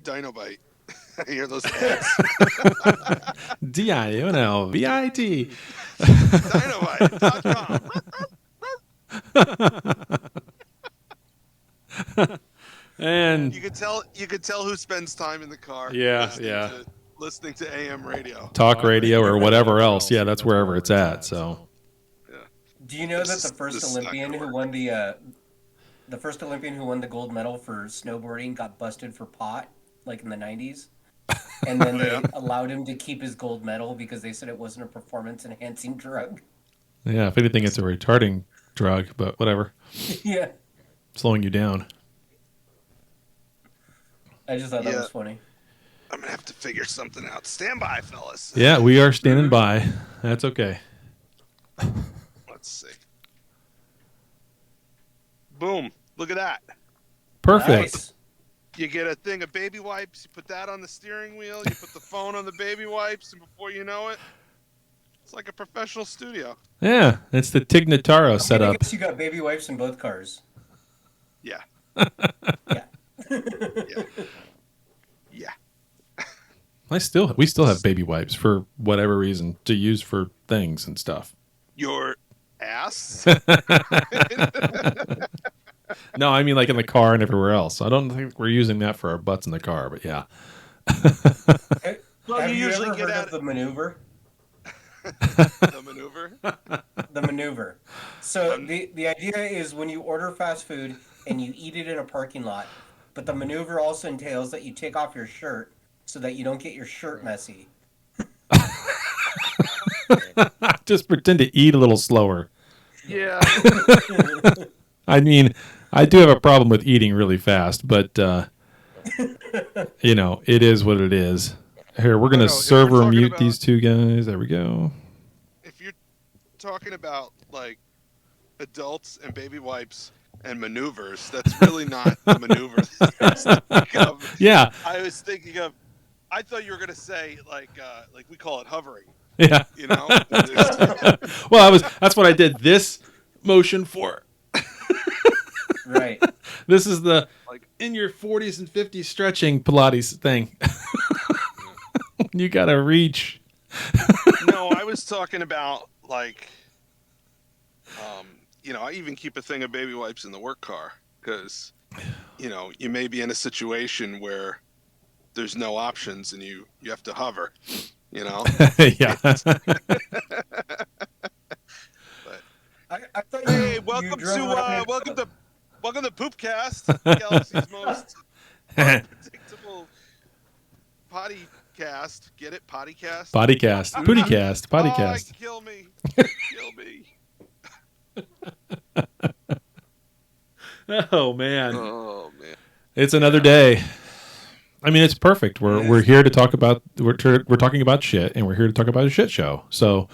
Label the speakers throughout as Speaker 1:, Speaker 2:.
Speaker 1: Dinobite. I hear those ads.
Speaker 2: DINOVIT.
Speaker 1: Dinobite.com.
Speaker 2: And
Speaker 1: you could tell who spends time in the car. Listening to AM radio,
Speaker 2: talk radio, or whatever else. Yeah, that's wherever it's at. So,
Speaker 1: yeah.
Speaker 3: Do you know that the first Olympian who won the gold medal for snowboarding got busted for pot, like in the 90s? And then they allowed him to keep his gold medal because they said it wasn't a performance-enhancing drug.
Speaker 2: Yeah, if anything, it's a retarding drug, but whatever.
Speaker 3: Yeah.
Speaker 2: Slowing you down.
Speaker 3: I just thought that was funny.
Speaker 1: I'm going to have to figure something out. Stand by, fellas.
Speaker 2: Yeah, we are standing by. That's okay.
Speaker 1: Let's see. Boom. Look at that.
Speaker 2: Perfect.
Speaker 3: Nice.
Speaker 1: You get a thing of baby wipes. You put that on the steering wheel. You put the phone on the baby wipes. And before you know it, it's like a professional studio.
Speaker 2: Yeah, it's the Tig Notaro setup.
Speaker 3: I guess you got baby wipes in both cars.
Speaker 1: Yeah.
Speaker 3: Yeah.
Speaker 1: Yeah.
Speaker 2: We still have baby wipes for whatever reason to use for things and stuff.
Speaker 1: Your ass?
Speaker 2: No, I mean like in the car and everywhere else. I don't think we're using that for our butts in the car, but yeah.
Speaker 3: Well, have you usually ever heard of the maneuver?
Speaker 1: The maneuver?
Speaker 3: The maneuver. So the idea is when you order fast food and you eat it in a parking lot, but the maneuver also entails that you take off your shirt so that you don't get your shirt messy.
Speaker 2: Just pretend to eat a little slower.
Speaker 1: Yeah.
Speaker 2: I mean, I do have a problem with eating really fast, but it is what it is. Here, we're going to server mute these two guys. There we go.
Speaker 1: If you're talking about like adults and baby wipes and maneuvers, that's really not the maneuver that I was thinking of.
Speaker 2: Yeah.
Speaker 1: I thought you were going to say like we call it hovering.
Speaker 2: Yeah. Well, that's what I did this motion for.
Speaker 3: Right.
Speaker 2: This is the in your 40s and 50s stretching Pilates thing. You got to reach.
Speaker 1: No, I was talking about I even keep a thing of baby wipes in the work car because, you may be in a situation where there's no options and you have to hover,
Speaker 2: Yeah.
Speaker 1: But
Speaker 3: I thought
Speaker 1: hey, welcome to Poopcast, Galaxy's most unpredictable potty cast. Get it? Pottycast?
Speaker 2: Pottycast. Pootycast. Pottycast.
Speaker 1: Oh, kill me. Kill me.
Speaker 2: Oh man. It's another
Speaker 1: Yeah.
Speaker 2: day. I mean, it's perfect. We're here to talk about we're talking about shit, and we're here to talk about a shit show. So,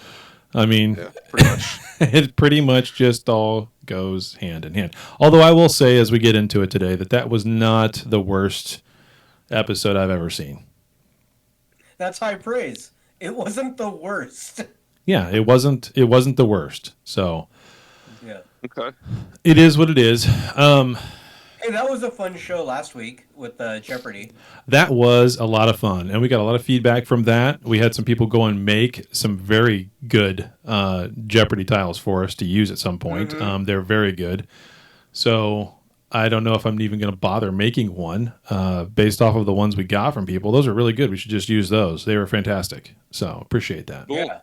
Speaker 2: I mean,
Speaker 1: Yeah, pretty much.
Speaker 2: it pretty much just all goes hand in hand. Although I will say, as we get into it today, that was not the worst episode I've ever seen.
Speaker 3: That's high praise. It wasn't the worst.
Speaker 2: Yeah, it wasn't the worst. So,
Speaker 3: Yeah.
Speaker 1: Okay.
Speaker 2: it is what it is.
Speaker 3: Hey, that was a fun show last week with Jeopardy.
Speaker 2: That was a lot of fun, and we got a lot of feedback from that. We had some people go and make some very good Jeopardy tiles for us to use at some point.
Speaker 3: Mm-hmm.
Speaker 2: They're very good. So I don't know if I'm even going to bother making one based off of the ones we got from people. Those are really good. We should just use those. They were fantastic. So appreciate that.
Speaker 1: Cool.
Speaker 3: Yeah.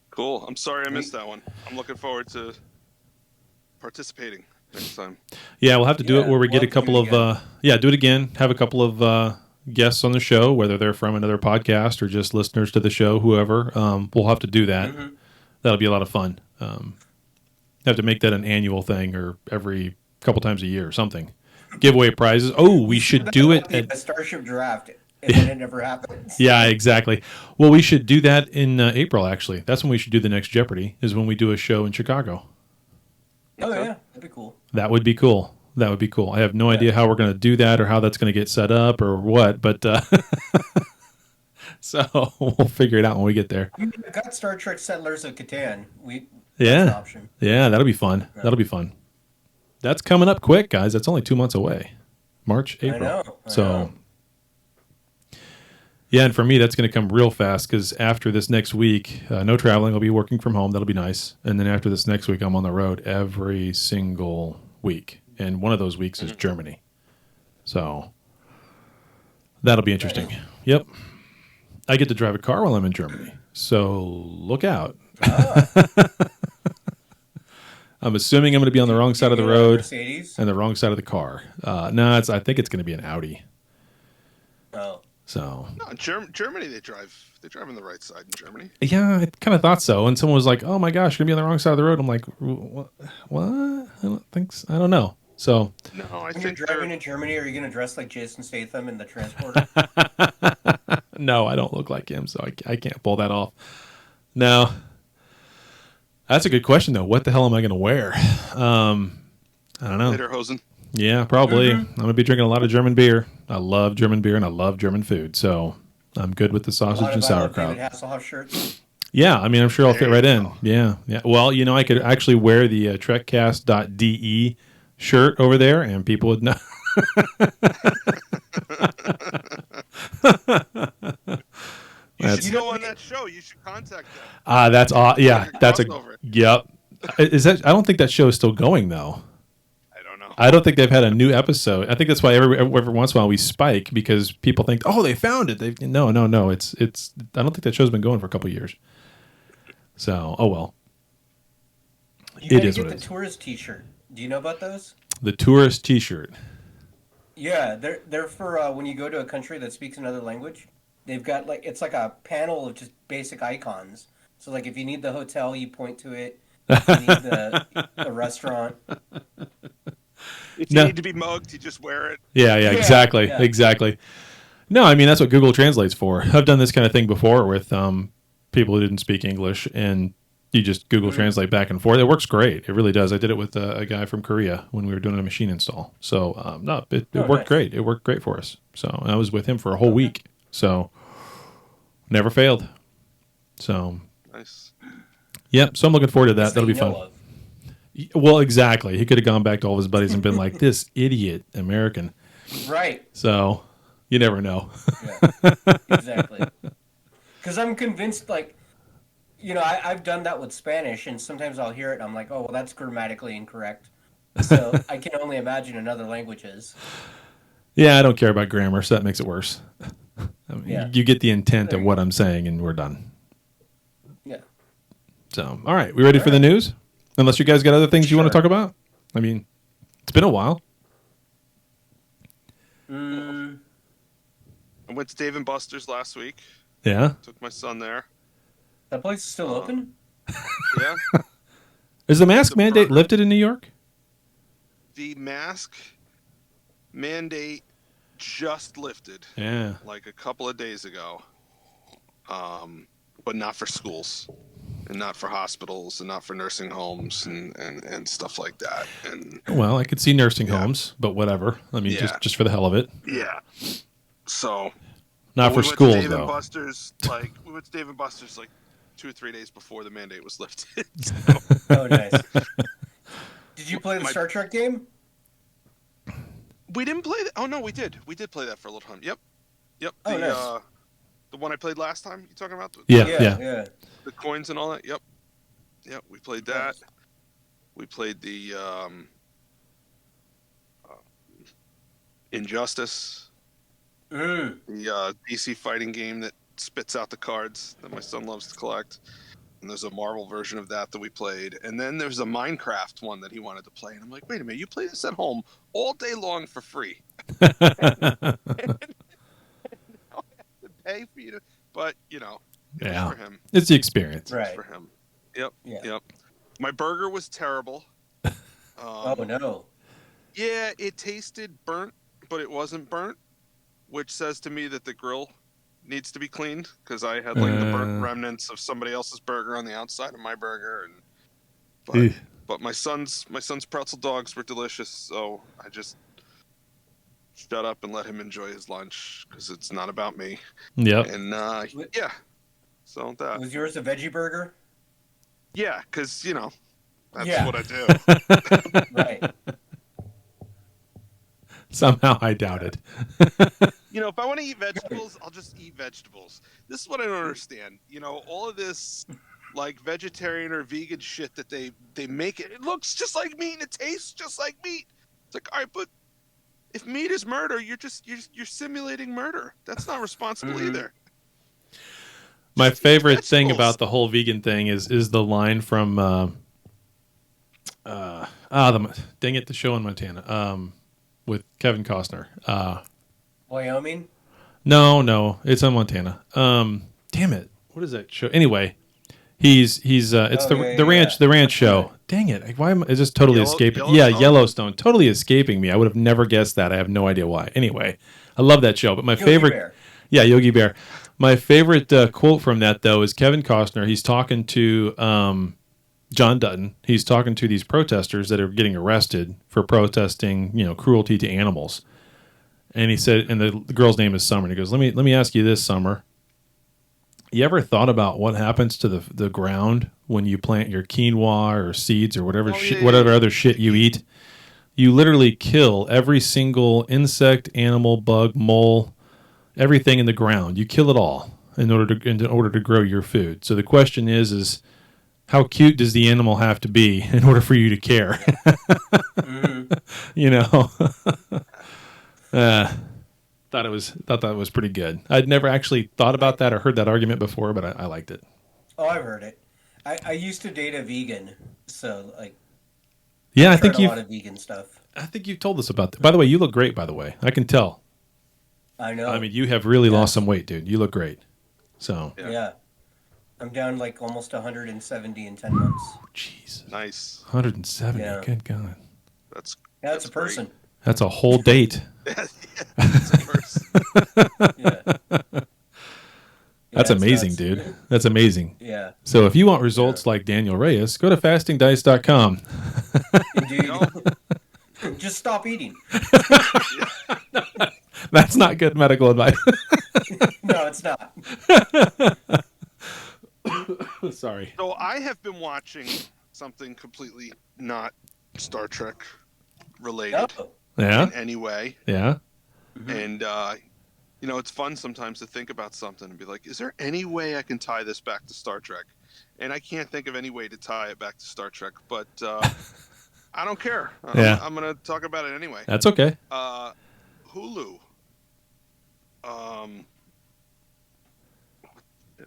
Speaker 1: Cool. I'm sorry I missed that one. I'm looking forward to participating next time.
Speaker 2: Yeah, we'll have to do it where we get a
Speaker 3: we'll
Speaker 2: couple
Speaker 3: do it
Speaker 2: of do it again. Have a couple of guests on the show, whether they're from another podcast or just listeners to the show, whoever. We'll have to do that.
Speaker 3: Mm-hmm.
Speaker 2: That'll be a lot of fun. Have to make that an annual thing or every couple times a year or something. Give away prizes. Oh, we should do it
Speaker 3: at the Starship Draft, and then it never happens.
Speaker 2: Yeah, exactly. Well, we should do that in April. Actually, that's when we should do the next Jeopardy. Is when we do a show in Chicago.
Speaker 3: Oh yeah, that'd be cool.
Speaker 2: That would be cool. That would be cool. I have no idea how we're going to do that or how that's going to get set up or what, but so we'll figure it out when we get there.
Speaker 3: I mean, we've got Star Trek Settlers of Catan. That's an
Speaker 2: Yeah,
Speaker 3: option.
Speaker 2: yeah, that'll be fun. That'll be fun. That's coming up quick, guys. That's only 2 months away. March, April.
Speaker 3: I
Speaker 2: So,
Speaker 3: know.
Speaker 2: yeah, and for me, that's going to come real fast because after this next week, no traveling. I'll be working from home. That'll be nice. And then after this next week, I'm on the road every single week. And one of those weeks is Germany. So that'll be interesting.
Speaker 3: Nice.
Speaker 2: Yep. I get to drive a car while I'm in Germany. So look out.
Speaker 3: Ah,
Speaker 2: I'm assuming I'm going to be on the wrong side of the
Speaker 3: you know,
Speaker 2: road
Speaker 3: Mercedes.
Speaker 2: and the wrong side of the car. No, I think it's going to be an Audi.
Speaker 3: Oh,
Speaker 2: So
Speaker 1: No, Germany they drive on the right side in Germany.
Speaker 2: yeah, I kind of thought so. And someone was like, "Oh my gosh, you're gonna be on the wrong side of the road." I'm like, "What? I don't think so. I don't know." So
Speaker 1: No, I
Speaker 3: when you're
Speaker 1: think
Speaker 3: driving
Speaker 1: they're
Speaker 3: in Germany, are you gonna dress like Jason Statham in the transporter?
Speaker 2: no, I don't look like him, so I can't pull that off. No, that's a good question though. What the hell am I gonna wear? I don't know.
Speaker 1: Lederhosen.
Speaker 2: Yeah, probably.
Speaker 3: Mhm.
Speaker 2: I'm gonna be drinking a lot of German beer. I love German beer and I love German food, so I'm good with the
Speaker 3: A
Speaker 2: sausage
Speaker 3: lot
Speaker 2: and
Speaker 3: of I Love
Speaker 2: sauerkraut.
Speaker 3: David Hasselhoff shirts.
Speaker 2: Yeah, I mean, I'm sure I'll fit
Speaker 1: There
Speaker 2: right
Speaker 1: you
Speaker 2: in.
Speaker 1: go.
Speaker 2: Yeah, yeah. Well, I could actually wear the Trekcast.de shirt over there, and people would know.
Speaker 1: You should
Speaker 2: That's
Speaker 1: go on that show. You should contact them.
Speaker 2: that's yeah,
Speaker 1: Like a
Speaker 2: that's a
Speaker 1: crossover.
Speaker 2: yep. Is that? I don't think that show is still going though.
Speaker 1: I don't know.
Speaker 2: I don't think they've had a new episode. I think that's why every once in a while we spike because people think, oh, they found it. They no. It's. I don't think that show's been going for a couple of years. So, oh well.
Speaker 3: You
Speaker 2: It
Speaker 3: gotta
Speaker 2: is
Speaker 3: get
Speaker 2: what
Speaker 3: the
Speaker 2: it is.
Speaker 3: tourist T-shirt. Do you know about those?
Speaker 2: The tourist T-shirt.
Speaker 3: Yeah, they're for when you go to a country that speaks another language. They've got like it's like a panel of just basic icons. So like if you need the hotel, you point to it. If you need the restaurant.
Speaker 1: If you
Speaker 2: No.
Speaker 1: need to be mugged, you just wear it.
Speaker 2: Yeah,
Speaker 3: Yeah,
Speaker 2: exactly,
Speaker 3: yeah.
Speaker 2: exactly. No, I mean that's what Google Translate's for. I've done this kind of thing before with people who didn't speak English, and you just Google Translate back and forth. It works great. It really does. I did it with a guy from Korea when we were doing a machine install. So no, it
Speaker 3: Oh,
Speaker 2: worked
Speaker 3: nice.
Speaker 2: great. It worked great for us. So I was with him for a whole week. So never failed. So
Speaker 1: Nice.
Speaker 2: yep. So I'm looking forward to that.
Speaker 3: Best
Speaker 2: That'll be
Speaker 3: thing you
Speaker 2: fun.
Speaker 3: know of.
Speaker 2: Well, exactly. He could have gone back to all of his buddies and been like, "This idiot American."
Speaker 3: Right.
Speaker 2: So you never know.
Speaker 3: Yeah. Exactly. Because I'm convinced, like, I've done that with Spanish, and sometimes I'll hear it, and I'm like, oh, well, that's grammatically incorrect. So I can only imagine in other languages.
Speaker 2: Yeah, I don't care about grammar, so that makes it worse. I mean,
Speaker 3: Yeah.
Speaker 2: you get the intent
Speaker 3: There
Speaker 2: of
Speaker 3: you
Speaker 2: what
Speaker 3: go.
Speaker 2: I'm saying, and we're done.
Speaker 3: Yeah.
Speaker 2: So, all right, we ready for the news? Unless you guys got other things you want to
Speaker 3: Sure.
Speaker 2: talk about. I mean, it's been a while.
Speaker 3: Mm,
Speaker 1: I went to Dave and Buster's last week.
Speaker 2: Yeah.
Speaker 1: Took my son there.
Speaker 3: that place is still open?
Speaker 1: Yeah.
Speaker 2: Is the mask
Speaker 1: The
Speaker 2: mandate
Speaker 1: burger.
Speaker 2: lifted in New York?
Speaker 1: The mask mandate just lifted
Speaker 2: Yeah.
Speaker 1: like a couple of days ago, but not for schools and not for hospitals and not for nursing homes and stuff like that. And
Speaker 2: Well, I could see nursing
Speaker 1: Yeah.
Speaker 2: homes, but whatever. I mean,
Speaker 1: Yeah.
Speaker 2: just for the hell of it.
Speaker 1: yeah, so
Speaker 2: Not for
Speaker 1: we went to
Speaker 2: schools,
Speaker 1: Dave and
Speaker 2: though.
Speaker 1: Buster's, we went to Dave and Buster's like 2 or 3 days before the mandate was lifted.
Speaker 3: Oh, nice. Did you play the
Speaker 1: My-
Speaker 3: Star Trek game?
Speaker 1: We didn't play that. Oh no, we did. We did play that for a little time. Yep.
Speaker 3: Oh, nice.
Speaker 1: The one I played last time. You talking about
Speaker 2: Yeah.
Speaker 3: Yeah.
Speaker 1: the coins and all that? Yep. We played that.
Speaker 3: Nice.
Speaker 1: We played the Injustice,
Speaker 3: Mm.
Speaker 1: the DC fighting game that spits out the cards that my son loves to collect. And there's a Marvel version of that we played. And then there's a Minecraft one that he wanted to play. And I'm like, wait a minute, you play this at home all day long for free. I have to pay for you to, but it was
Speaker 2: Yeah.
Speaker 1: for him.
Speaker 2: It's the experience.
Speaker 3: Right.
Speaker 1: For him. Yep.
Speaker 3: Yeah.
Speaker 1: Yep. My burger was terrible.
Speaker 3: Oh, no.
Speaker 1: Yeah, it tasted burnt, but it wasn't burnt, which says to me that the grill needs to be cleaned because I had like the burnt remnants of somebody else's burger on the outside of my burger,
Speaker 2: Eugh.
Speaker 1: but my son's pretzel dogs were delicious, so I just shut up and let him enjoy his lunch because it's not about me.
Speaker 2: Yep.
Speaker 1: And yeah, so that
Speaker 3: Was yours a veggie burger?
Speaker 1: yeah, because that's
Speaker 3: Yeah.
Speaker 1: what I do.
Speaker 3: Right.
Speaker 2: Somehow I doubt it.
Speaker 1: If I want to eat vegetables, I'll just eat vegetables. This is what I don't understand. All of this like vegetarian or vegan shit that they make it looks just like meat and it tastes just like meat. It's like, all right, but if meat is murder, you're simulating murder. That's not responsible either.
Speaker 2: My
Speaker 1: Just eat
Speaker 2: favorite thing
Speaker 1: vegetables.
Speaker 2: about the whole vegan thing is the line from dang it, the show in Montana with Kevin Costner.
Speaker 3: Wyoming.
Speaker 2: No, it's in Montana. Damn it, what is that show? Anyway, it's the ranch show. Dang it, why am I just totally escaping? Yeah, Yellowstone, totally escaping me. I would have never guessed that. I have no idea why. Anyway, I love that show, but my favorite,
Speaker 3: Bear.
Speaker 2: yeah, Yogi Bear. My favorite quote from that though is Kevin Costner. He's talking to John Dutton. He's talking to these protesters that are getting arrested for protesting, cruelty to animals. And he said, and the girl's name is Summer. And he goes, let me ask you this, Summer. You ever thought about what happens to the ground when you plant your quinoa or seeds or whatever whatever other shit you eat? You literally kill every single insect, animal, bug, mole, everything in the ground. You kill it all in order to grow your food. So the question is how cute does the animal have to be in order for you to care? Thought that was pretty good. I'd never actually thought about that or heard that argument before, but I liked it.
Speaker 3: Oh, I've heard it. I used to date a vegan, so
Speaker 2: yeah,
Speaker 3: I think a lot of vegan stuff.
Speaker 2: I think you've told us about that. By the way, you look great. By the way, I can tell.
Speaker 3: I know.
Speaker 2: I mean, you have really lost some weight, dude. You look great. So
Speaker 3: yeah. I'm down almost 170 in 10 months.
Speaker 2: Jesus,
Speaker 1: nice.
Speaker 2: 170. Yeah. Good God.
Speaker 3: That's a person.
Speaker 2: Great. That's a whole date.
Speaker 1: That's a person.
Speaker 2: That's amazing, dude. That's amazing.
Speaker 3: Yeah.
Speaker 2: So if you want results like Daniel Reyes, go to fastingdice.com.
Speaker 3: Indeed. Just stop eating.
Speaker 2: That's not good medical advice.
Speaker 3: No, it's not.
Speaker 2: Sorry.
Speaker 1: So I have been watching something completely not Star Trek related in any way.
Speaker 2: Yeah.
Speaker 1: And, it's fun sometimes to think about something and be like, is there any way I can tie this back to Star Trek? And I can't think of any way to tie it back to Star Trek, but I don't care. I'm going to talk about it anyway.
Speaker 2: That's okay.
Speaker 1: Hulu.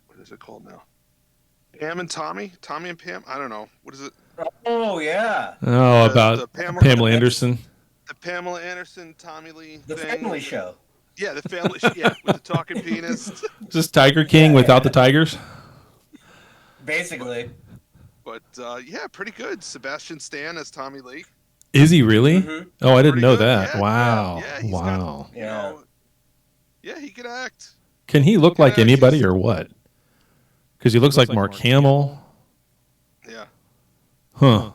Speaker 1: What is it called now? Pam and Tommy? Tommy and Pam? I don't know. What is it?
Speaker 3: Oh, yeah.
Speaker 2: Oh, about Pamela Anderson.
Speaker 1: The Pamela Anderson, Tommy Lee
Speaker 3: The
Speaker 1: thing.
Speaker 3: family show.
Speaker 1: Yeah, the family show. Yeah, with the talking penis.
Speaker 2: Is this Tiger King without the tigers?
Speaker 3: Basically.
Speaker 1: But, pretty good. Sebastian Stan as Tommy Lee.
Speaker 2: Is he really?
Speaker 3: Mm-hmm.
Speaker 2: Oh, I didn't know that.
Speaker 1: Yeah,
Speaker 2: wow.
Speaker 1: Yeah,
Speaker 2: wow.
Speaker 1: He can act.
Speaker 2: Can he look like anybody or what? Because he looks like Mark Hamill.
Speaker 1: Yeah.
Speaker 2: Huh.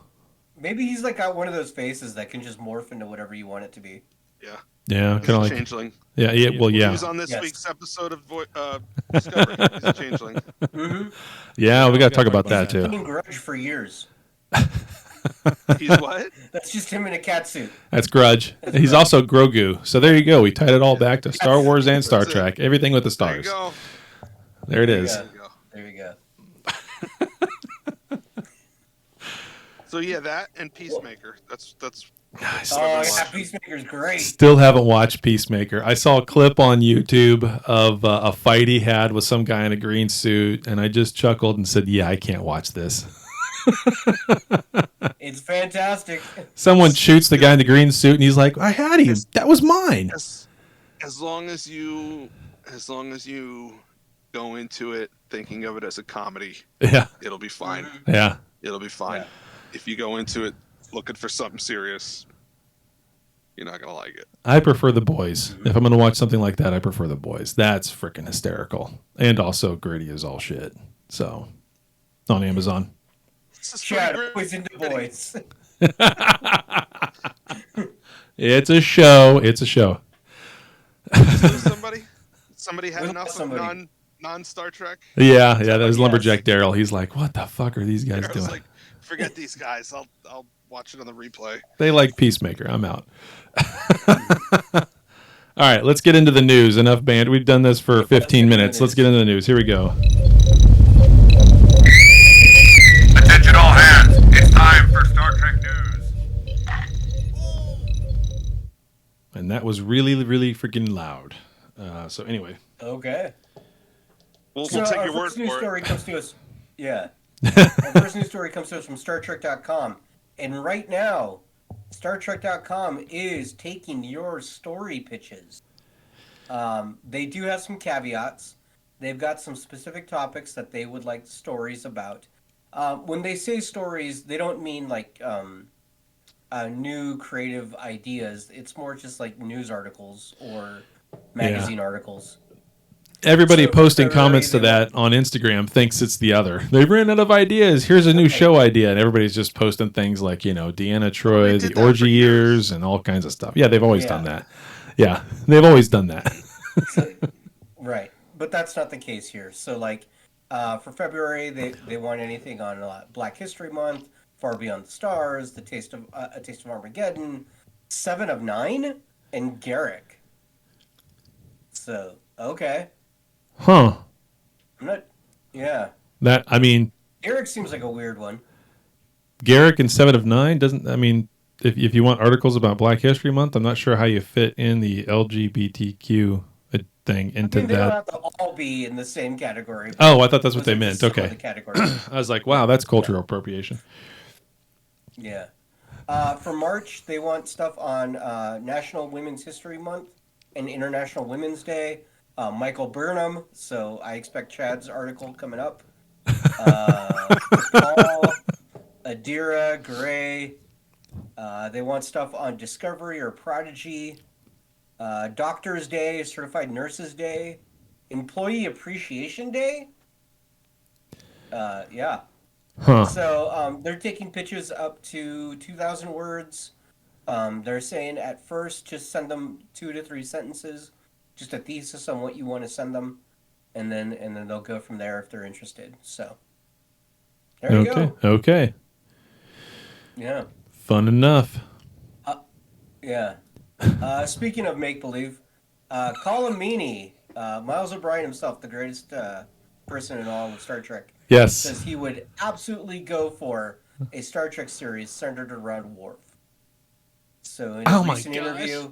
Speaker 3: Maybe he's got one of those faces that can just morph into whatever you want it to be.
Speaker 1: Yeah.
Speaker 2: Yeah, kind of like
Speaker 1: changeling.
Speaker 2: Yeah. Well, yeah.
Speaker 1: He was on this week's episode of Discovery. He's a changeling.
Speaker 3: Mm-hmm.
Speaker 2: Yeah, we got to talk about that too.
Speaker 3: He's been in Grudge for years.
Speaker 1: He's what?
Speaker 3: That's just him in a cat suit.
Speaker 2: That's Grudge. He's also Grogu. So there you go. We tied it all back to Star Wars and Star Trek. Everything with the stars.
Speaker 1: There you go.
Speaker 2: There it is.
Speaker 3: There you go.
Speaker 1: So yeah, that and Peacemaker. That's
Speaker 2: Nice.
Speaker 3: Oh yeah, Peacemaker's great.
Speaker 2: Still haven't watched Peacemaker. I saw a clip on YouTube of a fight he had with some guy in a green suit, and I just chuckled and said, "Yeah, I can't watch this."
Speaker 3: It's fantastic.
Speaker 2: Someone shoots the guy in the green suit, and he's like, "I had him. That was mine."
Speaker 1: As long as you go into it thinking of it as a comedy, it'll be fine.
Speaker 2: Yeah,
Speaker 1: it'll be fine. Yeah. If you go into it looking for something serious, you're not gonna like it.
Speaker 2: I prefer The Boys. If I'm gonna watch something like that, I prefer The Boys. That's freaking hysterical, and also gritty as all shit. So, on Amazon.
Speaker 3: Chad always into boys.
Speaker 2: It's a show. It's a show.
Speaker 1: Somebody had enough of non-Star Trek.
Speaker 2: Yeah. That was Lumberjack Daryl. He's like, "What the fuck are these guys doing?"
Speaker 1: Like, forget these guys. I'll watch it on the replay.
Speaker 2: They like Peacemaker. I'm out. All right, let's get into the news. Enough band. We've done this for 15 minutes. Let's get into the news. Here we go.
Speaker 4: Attention all hands. It's time for Star Trek news.
Speaker 2: And that was really, really freaking loud. So anyway.
Speaker 3: Okay.
Speaker 1: We'll
Speaker 3: So
Speaker 1: take
Speaker 3: our
Speaker 1: your word
Speaker 3: first news
Speaker 1: for
Speaker 3: story
Speaker 1: it.
Speaker 3: comes to us. Yeah. Our first news story comes to us from StarTrek.com. And right now, StarTrek.com is taking your story pitches. They do have some caveats. They've got some specific topics that they would like stories about. When they say stories, they don't mean like new creative ideas. It's more just like news articles or magazine articles.
Speaker 2: Everybody
Speaker 3: So for
Speaker 2: posting
Speaker 3: February,
Speaker 2: comments to
Speaker 3: they
Speaker 2: that on Instagram thinks it's the other. They've ran out of ideas. Here's a new show idea. And everybody's just posting things like, Deanna Troy,
Speaker 1: They
Speaker 2: the
Speaker 1: did that for
Speaker 2: orgy
Speaker 1: years.
Speaker 2: years, and all kinds of stuff. Yeah, they've always
Speaker 3: Yeah.
Speaker 2: done that. Yeah, they've always done that.
Speaker 3: So, right, but that's not the case here. So, like, for February, they want anything on Black History Month, Far Beyond the Stars, A Taste of Armageddon, 7 of 9, and Garrick. So, okay,
Speaker 2: Huh.
Speaker 3: I'm not. Yeah, Garrick seems like a weird one.
Speaker 2: Garrick and 7 of 9 doesn't, if you want articles about Black History Month, I'm not sure how you fit in the LGBTQ thing into
Speaker 3: They don't
Speaker 2: that.
Speaker 3: have to all be in the same category.
Speaker 2: Oh, I thought that's what
Speaker 3: Those
Speaker 2: they
Speaker 3: are
Speaker 2: meant.
Speaker 3: just some of
Speaker 2: Okay.
Speaker 3: the categories.
Speaker 2: I was like, wow, that's cultural appropriation.
Speaker 3: Yeah. For March, they want stuff on National Women's History Month and International Women's Day. Michael Burnham, so I expect Chad's article coming up. Paul, Adira, Gray. They want stuff on Discovery or Prodigy. Doctor's Day, Certified Nurses Day. Employee Appreciation Day. Yeah.
Speaker 2: Huh.
Speaker 3: So they're taking pitches up to 2,000 words. They're saying at first just send them 2 to 3 sentences, just a thesis on what you want to send them, and then they'll go from there if they're interested. So there you go.
Speaker 2: Okay.
Speaker 3: Yeah.
Speaker 2: Fun enough.
Speaker 3: Yeah. Speaking of make believe, Colin Meaney, Miles O'Brien himself, the greatest person in all of Star Trek,
Speaker 2: Yes.
Speaker 3: says he would absolutely go for a Star Trek series centered around Worf. So in his recent interview,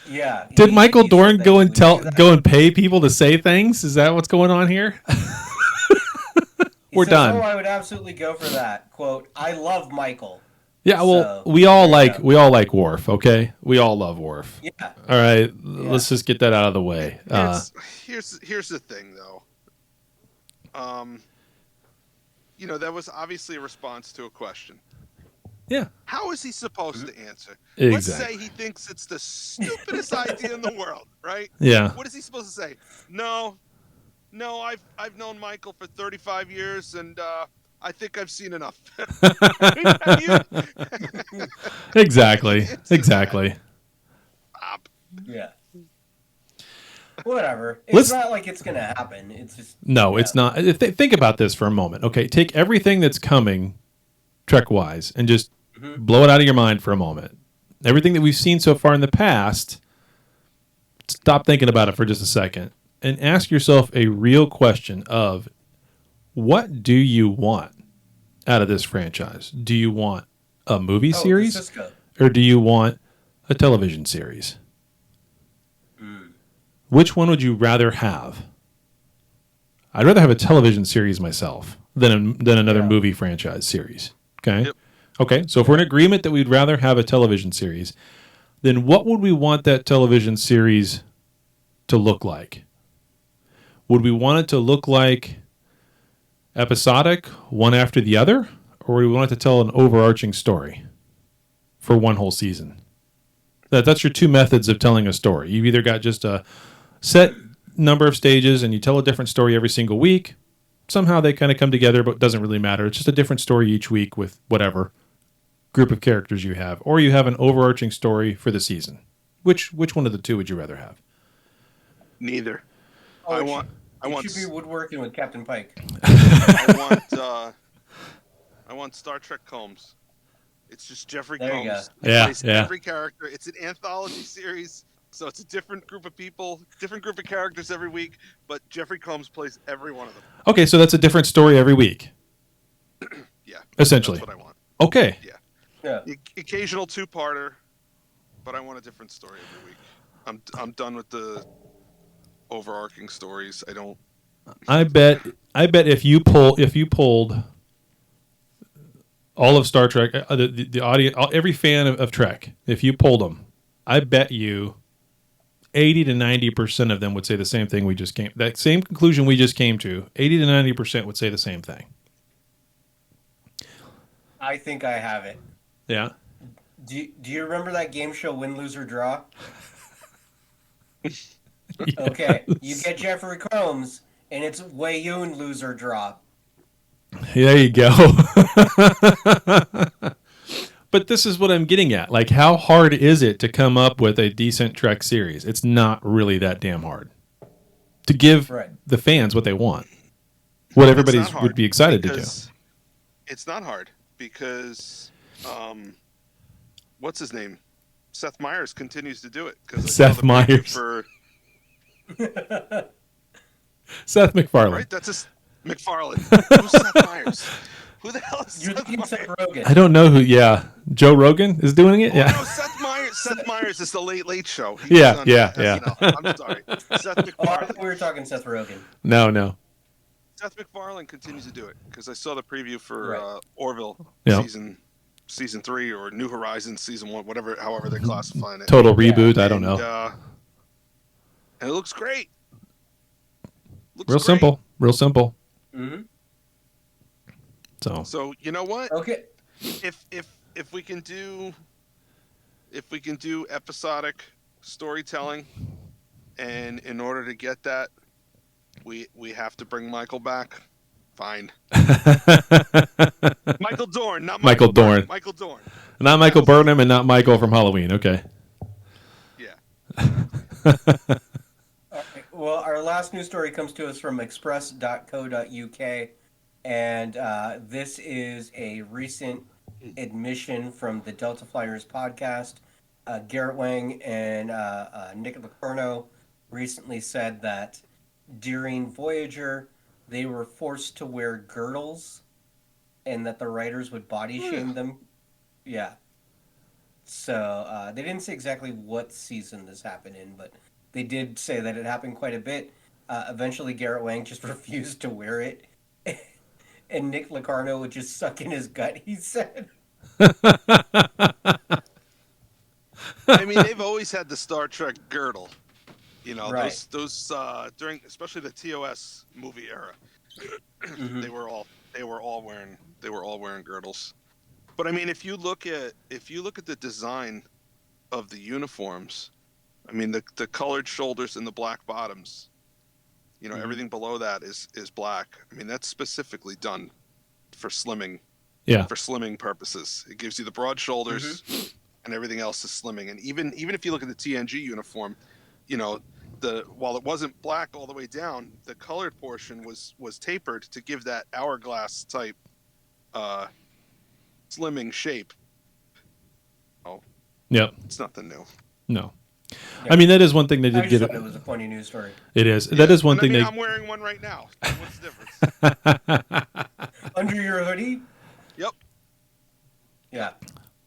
Speaker 3: yeah.
Speaker 2: Did Michael
Speaker 3: he said
Speaker 2: Dorn
Speaker 3: that
Speaker 2: go
Speaker 3: he
Speaker 2: and
Speaker 3: would do that.
Speaker 2: pay people to say things? Is that what's going on here?
Speaker 3: He
Speaker 2: We're
Speaker 3: says,
Speaker 2: done.
Speaker 3: Oh, I would absolutely go for that. Quote, I love Michael.
Speaker 2: Yeah, well,
Speaker 3: So,
Speaker 2: we all
Speaker 3: there you
Speaker 2: like
Speaker 3: go.
Speaker 2: Worf, okay? We all love Worf.
Speaker 3: Yeah.
Speaker 2: All right, let's just get that out of the way.
Speaker 1: Here's the thing, though. That was obviously a response to a question.
Speaker 2: Yeah.
Speaker 1: How is he supposed to answer?
Speaker 2: Exactly.
Speaker 1: Let's say he thinks it's the stupidest idea in the world, right?
Speaker 2: Yeah.
Speaker 1: What is he supposed to say? No, I've known Michael for 35 years, and I think I've seen enough.
Speaker 2: Exactly.
Speaker 1: Stop.
Speaker 3: Yeah. Whatever. It's not like it's going to happen. It's just...
Speaker 2: No, it's not. Think about this for a moment, okay? Take everything that's coming Trek-wise and just blow it out of your mind for a moment. Everything that we've seen so far in the past, stop thinking about it for just a second and ask yourself a real question of, what do you want out of this franchise? Do you want a movie series or do you want a television series? Which one would you rather have? I'd rather have a television series myself than another movie franchise series. Okay?
Speaker 1: Yep.
Speaker 2: Okay, so if we're in agreement that we'd rather have a television series, then what would we want that television series to look like? Would we want it to look like episodic, one after the other? Or would we want it to tell an overarching story for one whole season? That's your two methods of telling a story. You've either got just a set number of stages and you tell a different story every single week. Somehow they kind of come together, but it doesn't really matter. It's just a different story each week with whatever group of characters you have. Or you have an overarching story for the season. Which one of the two would you rather have?
Speaker 1: Neither.
Speaker 3: Oh,
Speaker 1: I want
Speaker 3: should be woodworking with Captain Pike.
Speaker 1: I want Star Trek Combs. It's just Jeffrey
Speaker 3: There you
Speaker 1: Combs.
Speaker 3: go.
Speaker 1: He
Speaker 2: Yeah,
Speaker 1: plays
Speaker 2: yeah.
Speaker 1: every character. It's an anthology series, so it's a different group of people, different group of characters every week, but Jeffrey Combs plays every one of them.
Speaker 2: Okay, so that's a different story every week.
Speaker 1: Yeah.
Speaker 2: Essentially.
Speaker 1: That's what I want.
Speaker 2: Okay.
Speaker 1: Yeah.
Speaker 3: Yeah.
Speaker 1: Occasional two-parter, but I want a different story every week. I'm done with the overarching stories. I don't.
Speaker 2: I bet if you pulled all of Star Trek, the audience, every fan of Trek, if you pulled them, I bet you 80 to 90% of them would say the same thing that same conclusion we just came to. 80 to 90% would say the same thing.
Speaker 3: I think I have it.
Speaker 2: Yeah.
Speaker 3: Do you remember that game show Win, Lose, or Draw? Okay, you get Jeffrey Combs, and it's Weyoun, Lose or Draw.
Speaker 2: There you go. But this is what I'm getting at. Like, how hard is it to come up with a decent Trek series? It's not really that damn hard to give the fans what they want, what everybody would be excited to do.
Speaker 1: It's not hard because, what's his name? Seth Meyers continues to do it.
Speaker 2: Seth Meyers. Seth MacFarlane.
Speaker 1: Right? That's just MacFarlane. Who's Seth Meyers? Who the hell is
Speaker 3: You're
Speaker 1: Seth
Speaker 3: thinking Seth
Speaker 1: Meyers?
Speaker 3: Rogen.
Speaker 2: I don't know who. Yeah, Joe Rogan is doing it. Yeah.
Speaker 1: No, Seth Meyers is the Late Late Show.
Speaker 2: Yeah.
Speaker 1: I'm sorry. Seth
Speaker 3: Oh, I
Speaker 1: MacFarlane.
Speaker 3: thought we were talking Seth Rogen.
Speaker 2: No.
Speaker 1: Seth MacFarlane continues to do it because I saw the preview for Orville season 3 or New Horizons season 1, however they're classifying it.
Speaker 2: Total reboot. I don't know.
Speaker 1: And it looks great.
Speaker 2: Real simple.
Speaker 3: Mm-hmm.
Speaker 1: So you know what?
Speaker 3: Okay.
Speaker 1: If we can do episodic storytelling, and in order to get that, we have to bring Michael back. Fine. Michael Dorn, not
Speaker 2: Michael Dorn.
Speaker 1: Michael Dorn.
Speaker 2: Not Michael Burnham and not Michael from Halloween. Okay.
Speaker 1: Yeah.
Speaker 3: Well, our last news story comes to us from express.co.uk, and this is a recent admission from the Delta Flyers podcast. Garrett Wang and Nick Locarno recently said that during Voyager, they were forced to wear girdles, and that the writers would body shame them. Yeah. So they didn't say exactly what season this happened in, but they did say that it happened quite a bit. Eventually, Garrett Wang just refused to wear it, and Nick Locarno would just suck in his gut, he said.
Speaker 1: I mean, they've always had the Star Trek girdle. You know,
Speaker 3: Right.
Speaker 1: those during especially the TOS movie era,
Speaker 3: Mm-hmm.
Speaker 1: they were all wearing girdles. But I mean, if you look at the design of the uniforms, I mean the colored shoulders and the black bottoms, you know, everything below that is black. I mean, that's specifically done for slimming.
Speaker 2: Yeah.
Speaker 1: For slimming purposes. It gives you the broad shoulders, and everything else is slimming. And even if you look at the TNG uniform, you know, while it wasn't black all the way down, the colored portion was tapered to give that hourglass type slimming shape. Oh,
Speaker 2: Yep.
Speaker 1: it's nothing new.
Speaker 2: No. I mean, that is one thing they
Speaker 3: I
Speaker 2: did
Speaker 3: just
Speaker 2: get.
Speaker 3: thought it was a funny news story.
Speaker 2: It is. That is one thing
Speaker 1: I'm wearing one right now. What's the difference?
Speaker 3: Under your hoodie?
Speaker 1: Yep.
Speaker 3: Yeah.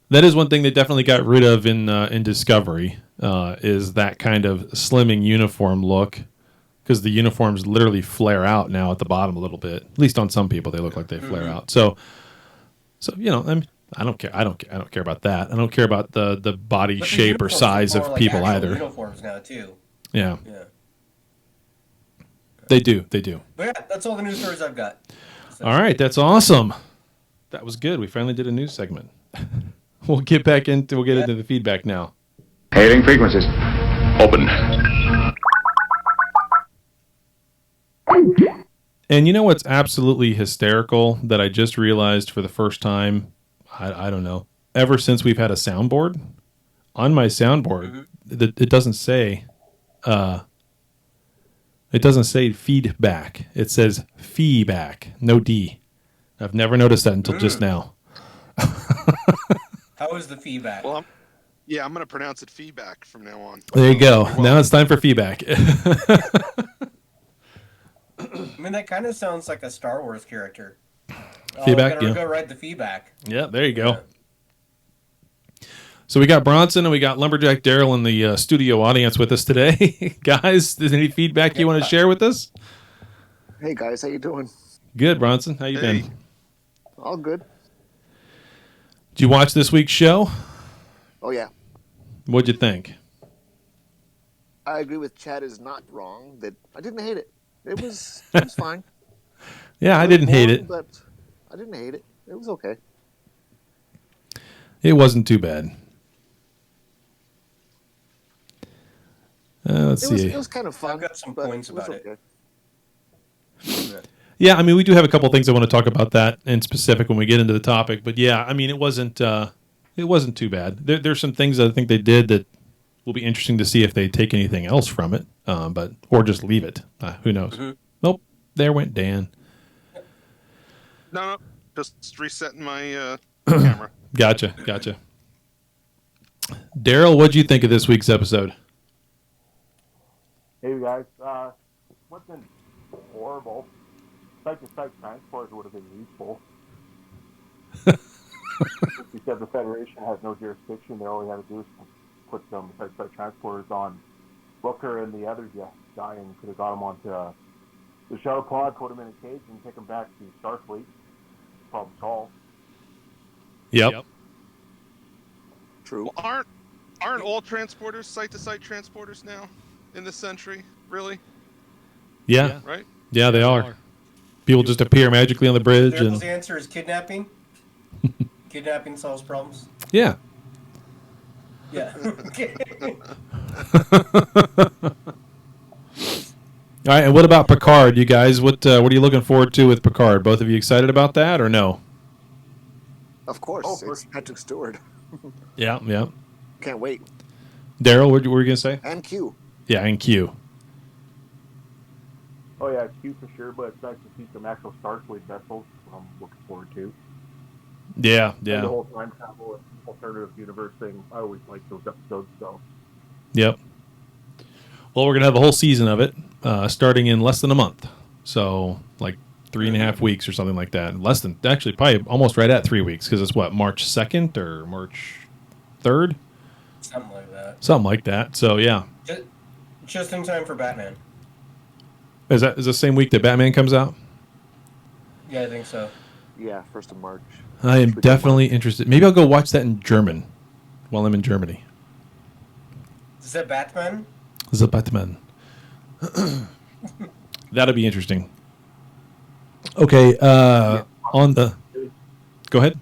Speaker 2: That is one thing they definitely got rid of in Discovery, is that kind of slimming uniform look, because the uniforms literally flare out now at the bottom a little bit. At least on some people, they look like they flare out. So you know, I don't care. I don't care about that. I don't care about the body
Speaker 3: But the
Speaker 2: shape or
Speaker 3: uniforms
Speaker 2: size
Speaker 3: are
Speaker 2: of
Speaker 3: more like
Speaker 2: people
Speaker 3: actual
Speaker 2: either.
Speaker 3: Uniforms now too.
Speaker 2: Yeah,
Speaker 3: Yeah.
Speaker 2: they do.
Speaker 3: But yeah, that's all the news stories I've got. So.
Speaker 2: All right, that's awesome. That was good. We finally did a news segment. We'll get into the feedback now.
Speaker 4: Hailing frequencies. Open.
Speaker 2: And you know what's absolutely hysterical that I just realized for the first time, I don't know, ever since we've had a soundboard? On my soundboard, it doesn't say feedback. It says feedback, no D. I've never noticed that until just now.
Speaker 3: How was the feedback?
Speaker 1: Well, I'm going to pronounce it feedback from now on.
Speaker 2: There you go.
Speaker 1: You're welcome.
Speaker 2: Now it's time for feedback.
Speaker 3: I mean, that kind of sounds like a Star Wars character.
Speaker 2: Feedback,
Speaker 3: gotta
Speaker 2: yeah.
Speaker 3: go ride the feedback.
Speaker 2: Yeah, there you go. So we got Bronson and we got Lumberjack Daryl in the studio audience with us today. Guys, is there any feedback you want to share with us?
Speaker 5: Hey guys, how you doing?
Speaker 2: Good, Bronson. How you been?
Speaker 5: All good.
Speaker 2: Did you watch this week's show?
Speaker 5: Oh yeah,
Speaker 2: What'd you think?
Speaker 5: I agree with Chad is not wrong. That I didn't hate it. It was fine.
Speaker 2: Yeah, I
Speaker 5: It was
Speaker 2: didn't hate
Speaker 5: boring,
Speaker 2: it.
Speaker 5: but I didn't hate it. It was okay.
Speaker 2: It wasn't too bad. Let's see.
Speaker 5: It was kind of fun.
Speaker 3: I've got some
Speaker 5: but
Speaker 3: points
Speaker 5: was
Speaker 3: about it.
Speaker 5: okay.
Speaker 2: Yeah, I mean, we do have a couple things I want to talk about that in specific when we get into the topic. But yeah, I mean, it wasn't too bad. There's some things that I think they did that will be interesting to see if they take anything else from it, or just leave it. Who knows?
Speaker 1: Mm-hmm.
Speaker 2: Nope. There went Dan.
Speaker 1: No, just resetting my camera.
Speaker 2: Gotcha. Daryl, what'd you think of this week's episode?
Speaker 6: Hey you guys, wasn't horrible. Site-to-site transport would have been useful. Because the Federation has no jurisdiction, all they had to do is put some site-to-site transporters on Booker and the other guy and could have got him onto the shuttle pod, put him in a cage, and take him back to Starfleet. Problem solved.
Speaker 2: Yep.
Speaker 5: True.
Speaker 1: Well, aren't all transporters site-to-site transporters now in this century? Really?
Speaker 2: Yeah.
Speaker 1: Right?
Speaker 2: Yeah, they are. People just appear magically on the bridge,
Speaker 3: Daryl's
Speaker 2: and
Speaker 3: answer is kidnapping. Kidnapping solves problems.
Speaker 2: yeah.
Speaker 3: Yeah. Okay.
Speaker 2: All right, and what about Picard, you guys? What are you looking forward to with Picard? Both of you excited about that, or no?
Speaker 5: Of course,
Speaker 6: Oh,
Speaker 5: it's Patrick Stewart.
Speaker 2: Yeah.
Speaker 5: Can't wait.
Speaker 2: Daryl, what were you gonna say?
Speaker 5: And Q.
Speaker 2: Yeah, and Q.
Speaker 6: Oh yeah, Q for sure, but it's nice to see some actual Starfleet vessels. I'm looking forward to.
Speaker 2: Yeah.
Speaker 6: And the whole time travel and alternative universe thing, I always like those episodes. So
Speaker 2: Yep. Well, we're going to have a whole season of it starting in less than a month. So, like 3.5 weeks or something like that. Less than, actually, probably almost right at 3 weeks because it's what, March 2nd or March 3rd?
Speaker 3: Something like that.
Speaker 2: Something like that. So, yeah.
Speaker 3: Just in time for Batman.
Speaker 2: Is the same week that Batman comes out?
Speaker 3: Yeah, I think so.
Speaker 5: Yeah, 1st of March.
Speaker 2: I am
Speaker 5: Which
Speaker 2: definitely interested. Maybe I'll go watch that in German while I'm in Germany.
Speaker 3: Is that Batman?
Speaker 2: The Batman. That'll be interesting. Okay, on the... Go ahead.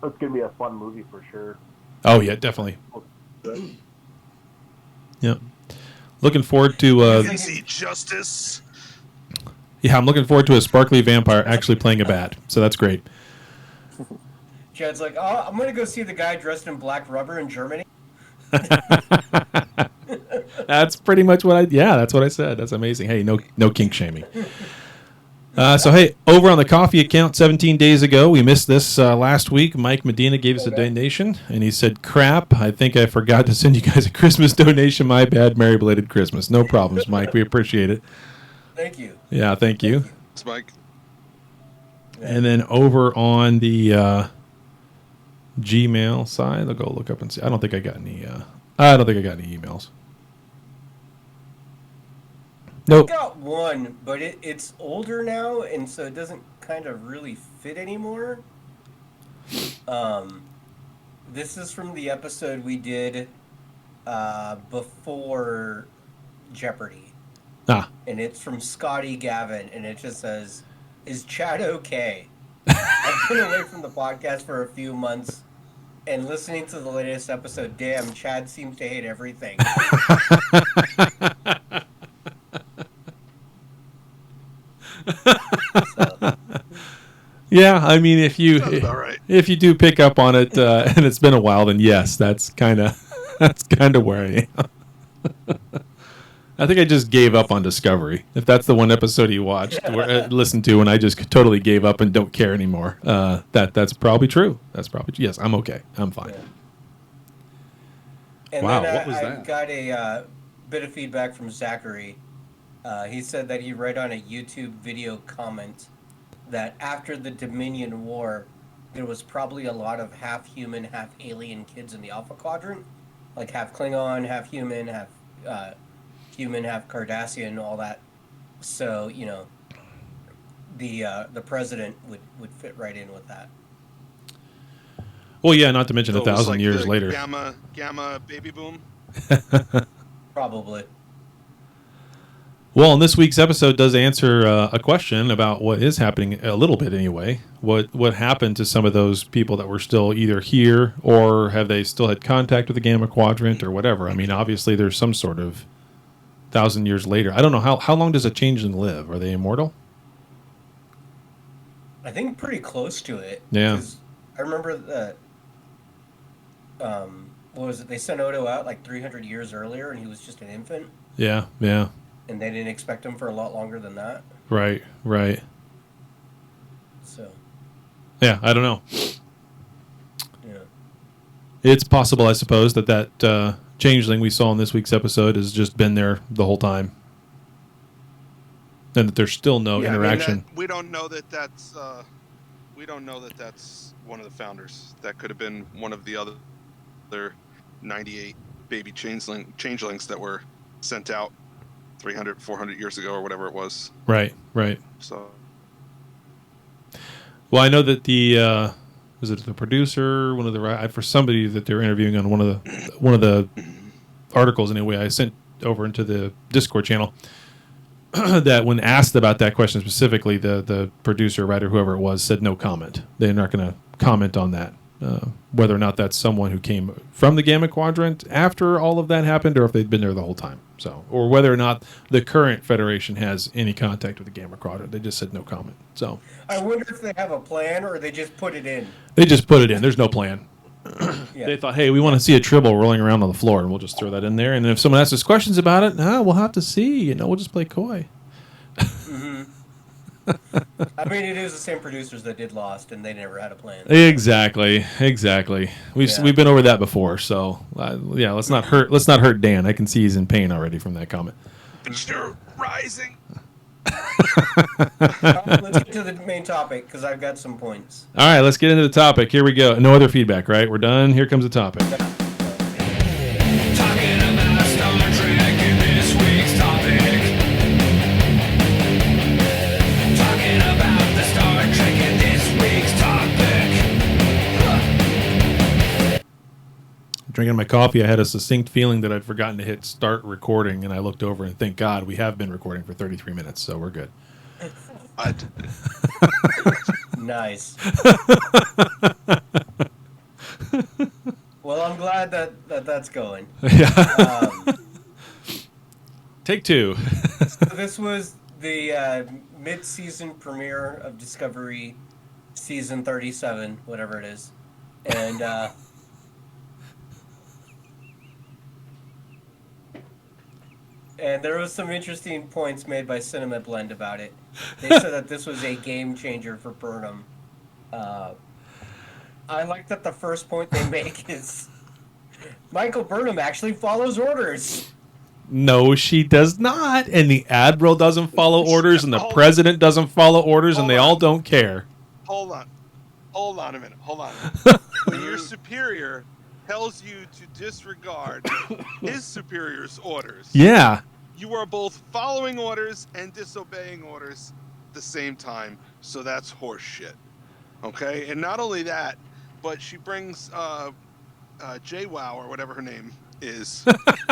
Speaker 6: it's gonna be a fun movie for sure.
Speaker 2: Oh, yeah, definitely. Yep. Looking forward to...
Speaker 1: Can see justice.
Speaker 2: yeah, I'm looking forward to a sparkly vampire actually playing a bat. So that's great.
Speaker 3: Chad's like, oh, I'm going to go see the guy dressed in black rubber in Germany.
Speaker 2: That's pretty much what that's what I said. That's amazing. Hey, no kink shaming. So, hey, over on the coffee account 17 days ago, we missed this last week. Mike Medina gave us a donation, and he said, crap, I think I forgot to send you guys a Christmas donation. My bad. Merry belated Christmas. No problems, Mike. We appreciate it.
Speaker 3: Thank you.
Speaker 2: Yeah, thank you.
Speaker 1: It's Mike.
Speaker 2: And then over on the Gmail side, I'll go look up and see. I don't think I got any emails. Nope.
Speaker 3: I got one, but it's older now, and so it doesn't kind of really fit anymore. This is from the episode we did before Jeopardy.
Speaker 2: Ah.
Speaker 3: And it's from Scotty Gavin, and it just says, "Is Chad okay? I've been away from the podcast for a few months, and listening to the latest episode, damn, Chad seems to hate everything." So,
Speaker 2: Yeah, I mean, if you
Speaker 1: Sounds about right.
Speaker 2: if you do pick up on it, and it's been a while, then yes, that's kind of where I am. I think I just gave up on Discovery. If that's the one episode you watched, listened to, and I just totally gave up and don't care anymore, that's probably true. That's probably yes. I'm okay. I'm fine.
Speaker 3: Yeah. And
Speaker 2: Wow,
Speaker 3: then
Speaker 2: what was
Speaker 3: I
Speaker 2: that?
Speaker 3: got a bit of feedback from Zachary. He said that he read on a YouTube video comment that after the Dominion War, there was probably a lot of half human, half alien kids in the Alpha Quadrant, like half Klingon, half human, half Cardassian, all that. So the president would fit right in with that.
Speaker 2: Well, yeah. Not to mention
Speaker 1: So it was
Speaker 2: 1,000
Speaker 1: like
Speaker 2: years
Speaker 1: the
Speaker 2: later.
Speaker 1: Gamma baby boom.
Speaker 3: Probably.
Speaker 2: Well, and this week's episode does answer a question about what is happening a little bit anyway. What happened to some of those people that were still either here or have they still had contact with the Gamma Quadrant or whatever? I mean, obviously there's some sort of 1,000 years later. I don't know how long does a changeling live? Are they immortal?
Speaker 3: I think pretty close to it.
Speaker 2: Yeah.
Speaker 3: 'Cause I remember that. What was it? They sent Odo out like 300 years earlier, and he was just an infant,
Speaker 2: Yeah. Yeah.
Speaker 3: and they didn't expect him for a lot longer than that.
Speaker 2: Right. Right.
Speaker 3: So,
Speaker 2: Yeah. I don't know.
Speaker 3: yeah.
Speaker 2: It's possible, I suppose, that changeling we saw in this week's episode has just been there the whole time, and that there's still no interaction.
Speaker 1: We don't know that that's. We don't know that that's one of the founders. That could have been one of the other 98 baby changelings that were sent out 300, 400 years ago or whatever it was.
Speaker 2: Right. Right.
Speaker 1: So.
Speaker 2: Well, I know that the was it the producer, one of the for somebody that they're interviewing on one of the articles anyway. I sent over into the Discord channel that when asked about that question specifically, the producer, writer, whoever it was, said no comment. They're not going to comment on that, whether or not that's someone who came from the Gamma Quadrant after all of that happened, or if they'd been there the whole time. So, or whether or not the current Federation has any contact with the Gamma Quadrant. They just said no comment. So,
Speaker 3: I wonder if they have a plan or they just put it in.
Speaker 2: they just put it in. There's no plan.
Speaker 3: Yeah.
Speaker 2: They thought, hey, we want to see a Tribble rolling around on the floor, and we'll just throw that in there. And then if someone asks us questions about it, we'll have to see. We'll just play coy.
Speaker 3: I mean, it is the same producers that did Lost, and they never had a plan.
Speaker 2: Exactly. We've
Speaker 3: Yeah.
Speaker 2: we've been over that before. So yeah, let's not hurt Dan. I can see he's in pain already from that comment.
Speaker 1: You're rising.
Speaker 3: Let's get to the main topic because I've got some points.
Speaker 2: All right, let's get into the topic. Here we go. No other feedback, right? We're done. Here comes the topic.
Speaker 4: Talking about Star Trek in this week's topic. Talking about the Star Trek in this week's topic.
Speaker 2: Drinking my coffee, I had a succinct feeling that I'd forgotten to hit start recording, and I looked over and thank God we have been recording for 33 minutes, so we're good.
Speaker 3: Nice. Well, I'm glad that's going.
Speaker 2: Yeah. Take two.
Speaker 3: So this was the mid-season premiere of Discovery season 37, whatever it is. And and there was some interesting points made by Cinema Blend about it. They said that this was a game changer for Burnham. I like that the first point they make is Michael Burnham actually follows orders.
Speaker 2: No, she does not. And the Admiral doesn't follow orders, and the President doesn't follow orders, and they all don't care.
Speaker 1: Hold on a minute. When your superior tells you to disregard his superior's orders,
Speaker 2: Yeah.
Speaker 1: you are both following orders and disobeying orders at the same time. So that's horse shit. Okay? And not only that, but she brings JWoww or whatever her name is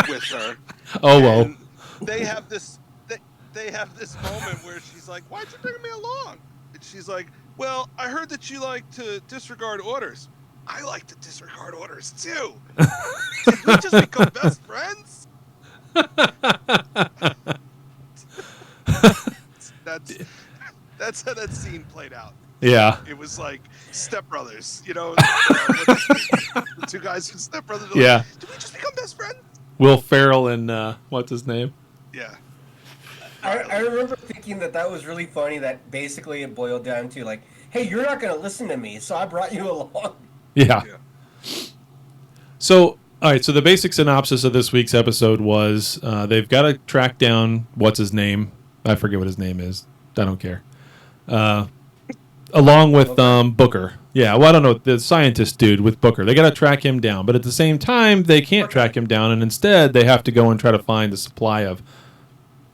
Speaker 1: with her.
Speaker 2: Oh, well.
Speaker 1: And they have this moment where she's like, "Why'd you bring me along?" And she's like, "Well, I heard that you like to disregard orders. I like to disregard orders too. Did we just become best friends?" That's how that scene played out.
Speaker 2: Yeah.
Speaker 1: It was like Step Brothers, the two guys from Step Brothers.
Speaker 2: Yeah.
Speaker 1: Did we just become best friends?
Speaker 2: Will Ferrell and what's his name?
Speaker 1: Yeah.
Speaker 3: I remember thinking that was really funny. That basically it boiled down to like, hey, you're not going to listen to me, so I brought you along.
Speaker 2: Yeah.
Speaker 1: Yeah.
Speaker 2: So, all right. So the basic synopsis of this week's episode was they've got to track down what's his name. I forget what his name is. I don't care. Along with Booker. Yeah. Well, I don't know, the scientist dude with Booker. They got to track him down, but at the same time, they can't track him down, and instead they have to go and try to find the supply of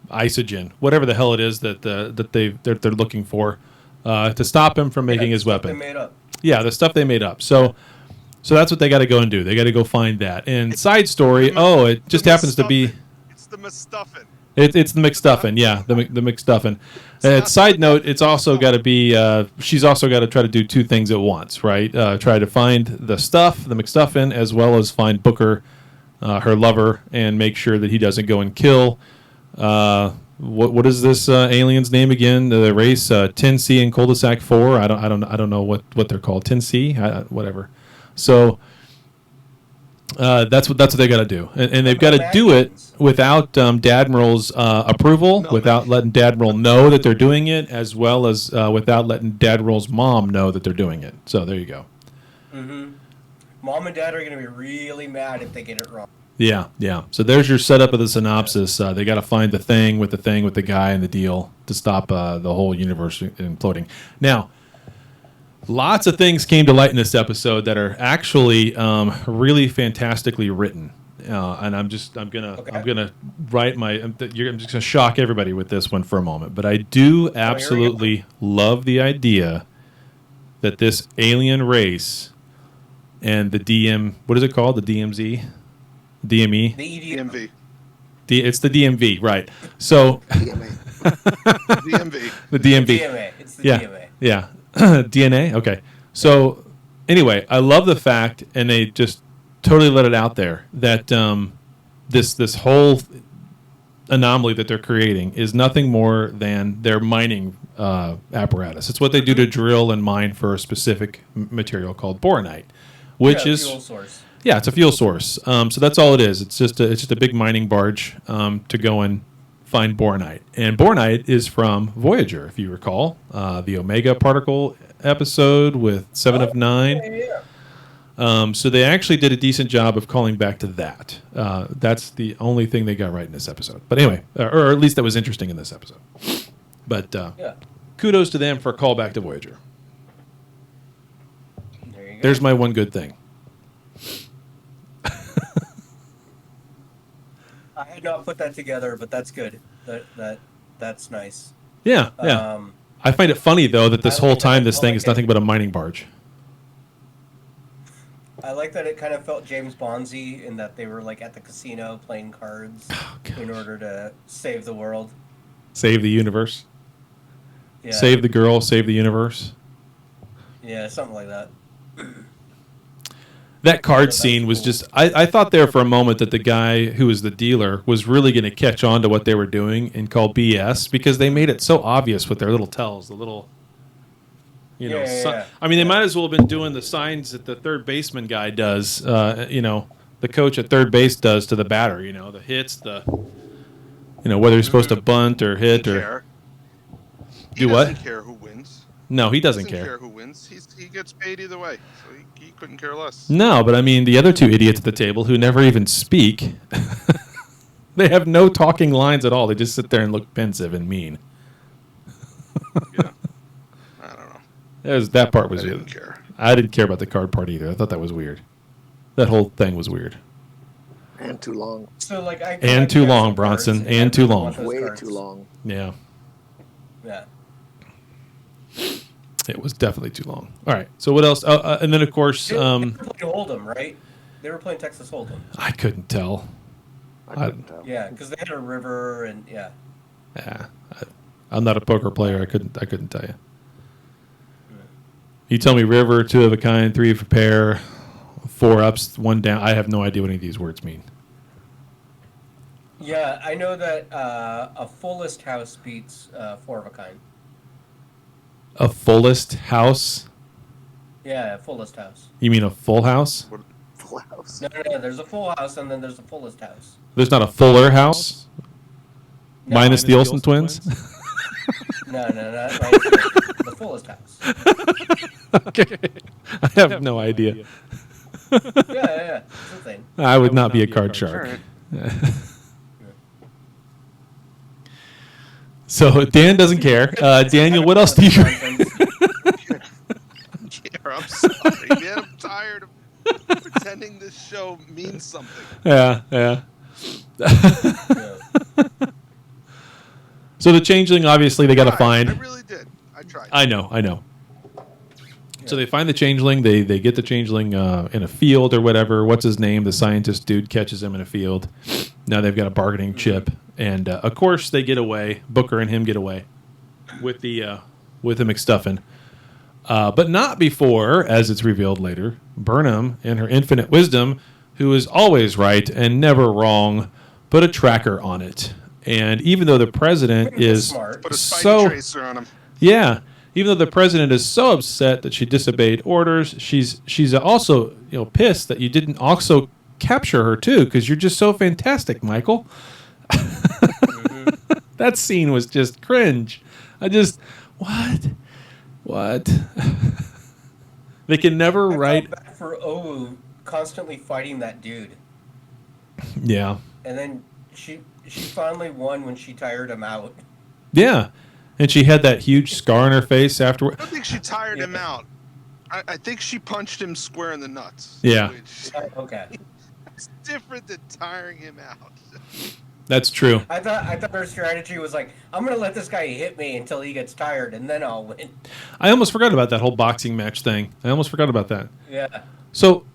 Speaker 2: isogen, whatever the hell it is that they're looking for, to stop him from making his weapon.
Speaker 3: They made up.
Speaker 2: Yeah, the stuff they made up. So that's what they got to go and do. They got to go find that. And side story, it just happens to be.
Speaker 1: It's the Mustafa.
Speaker 2: It's the McStuffin, yeah, the McStuffin. Side note, it's also got to be. She's also got to try to do two things at once, right? Try to find the stuff, the McStuffin, as well as find Booker, her lover, and make sure that he doesn't go and kill. What is this alien's name again? The race 10C and Cul-de-sac 4. I don't know what they're called. 10C, whatever. So that's what they got to do, and they've got to do it without Dadmiral's approval, without letting Dadmiral know that they're doing it, as well as without letting Dadmiral's mom know that they're doing it. So there you go.
Speaker 3: Mm-hmm. Mom and Dad are going to be really mad if they get it wrong.
Speaker 2: Yeah. So there's your setup of the synopsis. They got to find the thing with the guy and the deal to stop the whole universe imploding. Now, lots of things came to light in this episode that are actually really fantastically written, and I'm gonna write I'm just gonna shock everybody with this one for a moment. But I do absolutely love the idea that this alien race and the what is it called? The DMZ. DME?
Speaker 3: The
Speaker 1: DMV.
Speaker 2: It's the DMV, right. So
Speaker 5: DMA.
Speaker 1: DMV.
Speaker 2: the DMV.
Speaker 3: DMA. It's the
Speaker 2: Yeah.
Speaker 3: DMA.
Speaker 2: Yeah. DNA? Okay. So anyway, I love the fact, and they just totally let it out there, that this whole anomaly that they're creating is nothing more than their mining apparatus. It's what they do to drill and mine for a specific material called boronite, which is
Speaker 3: fuel source.
Speaker 2: Yeah, it's a fuel source. So that's all it is. It's just a big mining barge to go and find boronite. And boronite is from Voyager, if you recall, the Omega particle episode with 7 of 9.
Speaker 3: Yeah.
Speaker 2: So they actually did a decent job of calling back to that. That's the only thing they got right in this episode. But anyway, or at least that was interesting in this episode. But kudos to them for a callback to Voyager.
Speaker 3: There you go.
Speaker 2: There's my one good thing.
Speaker 3: I had not put that together, but that's good. That's nice.
Speaker 2: Yeah. I find it funny, though, that this
Speaker 3: I
Speaker 2: whole
Speaker 3: like
Speaker 2: time
Speaker 3: that.
Speaker 2: this
Speaker 3: I
Speaker 2: thing
Speaker 3: like
Speaker 2: is
Speaker 3: it.
Speaker 2: nothing but a mining barge.
Speaker 3: I like that it kind of felt James Bondsy in that they were like at the casino playing cards in order to save the world.
Speaker 2: Save the universe.
Speaker 3: Yeah.
Speaker 2: Save the girl, save the universe.
Speaker 3: Yeah, something like that.
Speaker 2: That card
Speaker 3: That's
Speaker 2: scene was
Speaker 3: cool.
Speaker 2: just... I thought there for a moment that the guy who was the dealer was really going to catch on to what they were doing and call BS, because they made it so obvious with their little tells, the little...
Speaker 3: Yeah.
Speaker 2: I mean, they might as well have been doing the signs that the third baseman guy does, the coach at third base does to the batter, the hits, whether he's supposed to bunt or hit or...
Speaker 1: Care.
Speaker 2: Do
Speaker 1: He
Speaker 2: what?
Speaker 1: doesn't care who wins.
Speaker 2: No, he doesn't
Speaker 1: Doesn't
Speaker 2: care.
Speaker 1: care who wins. He gets paid either way, so he couldn't care less.
Speaker 2: No, but I mean, the other two idiots at the table who never even speak, they have no talking lines at all. They just sit there and look pensive and mean.
Speaker 1: Yeah. I don't know.
Speaker 2: That part was
Speaker 1: I
Speaker 2: weird.
Speaker 1: didn't care.
Speaker 2: I didn't care about the card part either. I thought that was weird. That whole thing was weird.
Speaker 5: And too long.
Speaker 3: So like
Speaker 2: And too long, Bronson, and too long.
Speaker 5: Way too long.
Speaker 2: Yeah,
Speaker 3: Yeah.
Speaker 2: it was definitely too long. All right, so what else? And then, of course,
Speaker 3: They were playing Hold'em, right? They were playing Texas Hold'em.
Speaker 2: I couldn't tell.
Speaker 5: I couldn't tell.
Speaker 3: Yeah, because they had a river and
Speaker 2: Yeah, I'm not a poker player. I couldn't tell you. You tell me river, 2 of a kind, 3 of a pair, 4 ups, 1 down. I have no idea what any of these words mean.
Speaker 3: Yeah, I know that a fullest house beats 4 of a kind.
Speaker 2: A fullest house?
Speaker 3: Yeah, fullest house.
Speaker 2: You mean a full house?
Speaker 5: Full house.
Speaker 3: No. There's a full house and then there's a fullest house.
Speaker 2: There's not a fuller house? Minus the Olsen twins?
Speaker 3: No, not right. The Fullest House.
Speaker 2: Okay. I have no idea.
Speaker 3: Yeah. It's a thing.
Speaker 2: I would not be a card shark. So Dan doesn't care. Daniel, what else do you...
Speaker 1: I'm sorry, man. I'm tired of pretending this show means something.
Speaker 2: Yeah. So the changeling, obviously, they got to find.
Speaker 1: I really did. I tried.
Speaker 2: I know. So they find the changeling. They get the changeling in a field or whatever. What's his name? The scientist dude catches him in a field. Now they've got a bargaining chip, and of course they get away. Booker and him get away with the McStuffin, but not before, as it's revealed later, Burnham, in her infinite wisdom, who is always right and never wrong, put a tracker on it. And even though the president is
Speaker 1: Put a
Speaker 2: so
Speaker 1: Spidey tracer on him.
Speaker 2: yeah, even though the president is so upset that she disobeyed orders, she's also pissed that you didn't also capture her too, because you're just so fantastic, Michael. That scene was just cringe. What? They can never write.
Speaker 3: I felt bad for Owu constantly fighting that dude,
Speaker 2: Yeah.
Speaker 3: and then she finally won when she tired him out.
Speaker 2: Yeah. And she had that huge scar on her face afterward.
Speaker 1: I don't think she tired him out. I think she punched him square in the nuts.
Speaker 2: Yeah.
Speaker 1: Which
Speaker 3: Okay.
Speaker 1: is different than tiring him out.
Speaker 2: That's true.
Speaker 3: I thought her strategy was like, I'm gonna let this guy hit me until he gets tired, and then I'll win.
Speaker 2: I almost forgot about that whole boxing match thing. I almost forgot about that.
Speaker 3: Yeah.
Speaker 2: So,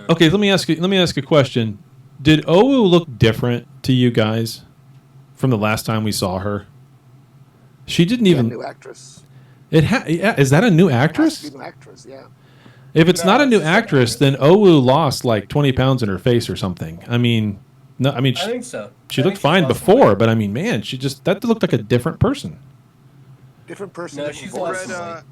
Speaker 2: okay, let me ask a question. Did Owu look different to you guys from the last time we saw her? She didn't even.
Speaker 5: New actress.
Speaker 2: Is that a new actress?
Speaker 5: New actress, yeah.
Speaker 2: If it's
Speaker 3: No,
Speaker 2: not a new
Speaker 3: it's just an
Speaker 2: actress, then Owu lost like 20 pounds in her face or something. I
Speaker 3: think so.
Speaker 2: She looked fine before, but I mean, man, that looked like a different person.
Speaker 5: Different person.
Speaker 3: No,
Speaker 5: different
Speaker 3: she's
Speaker 5: voice.
Speaker 3: lost.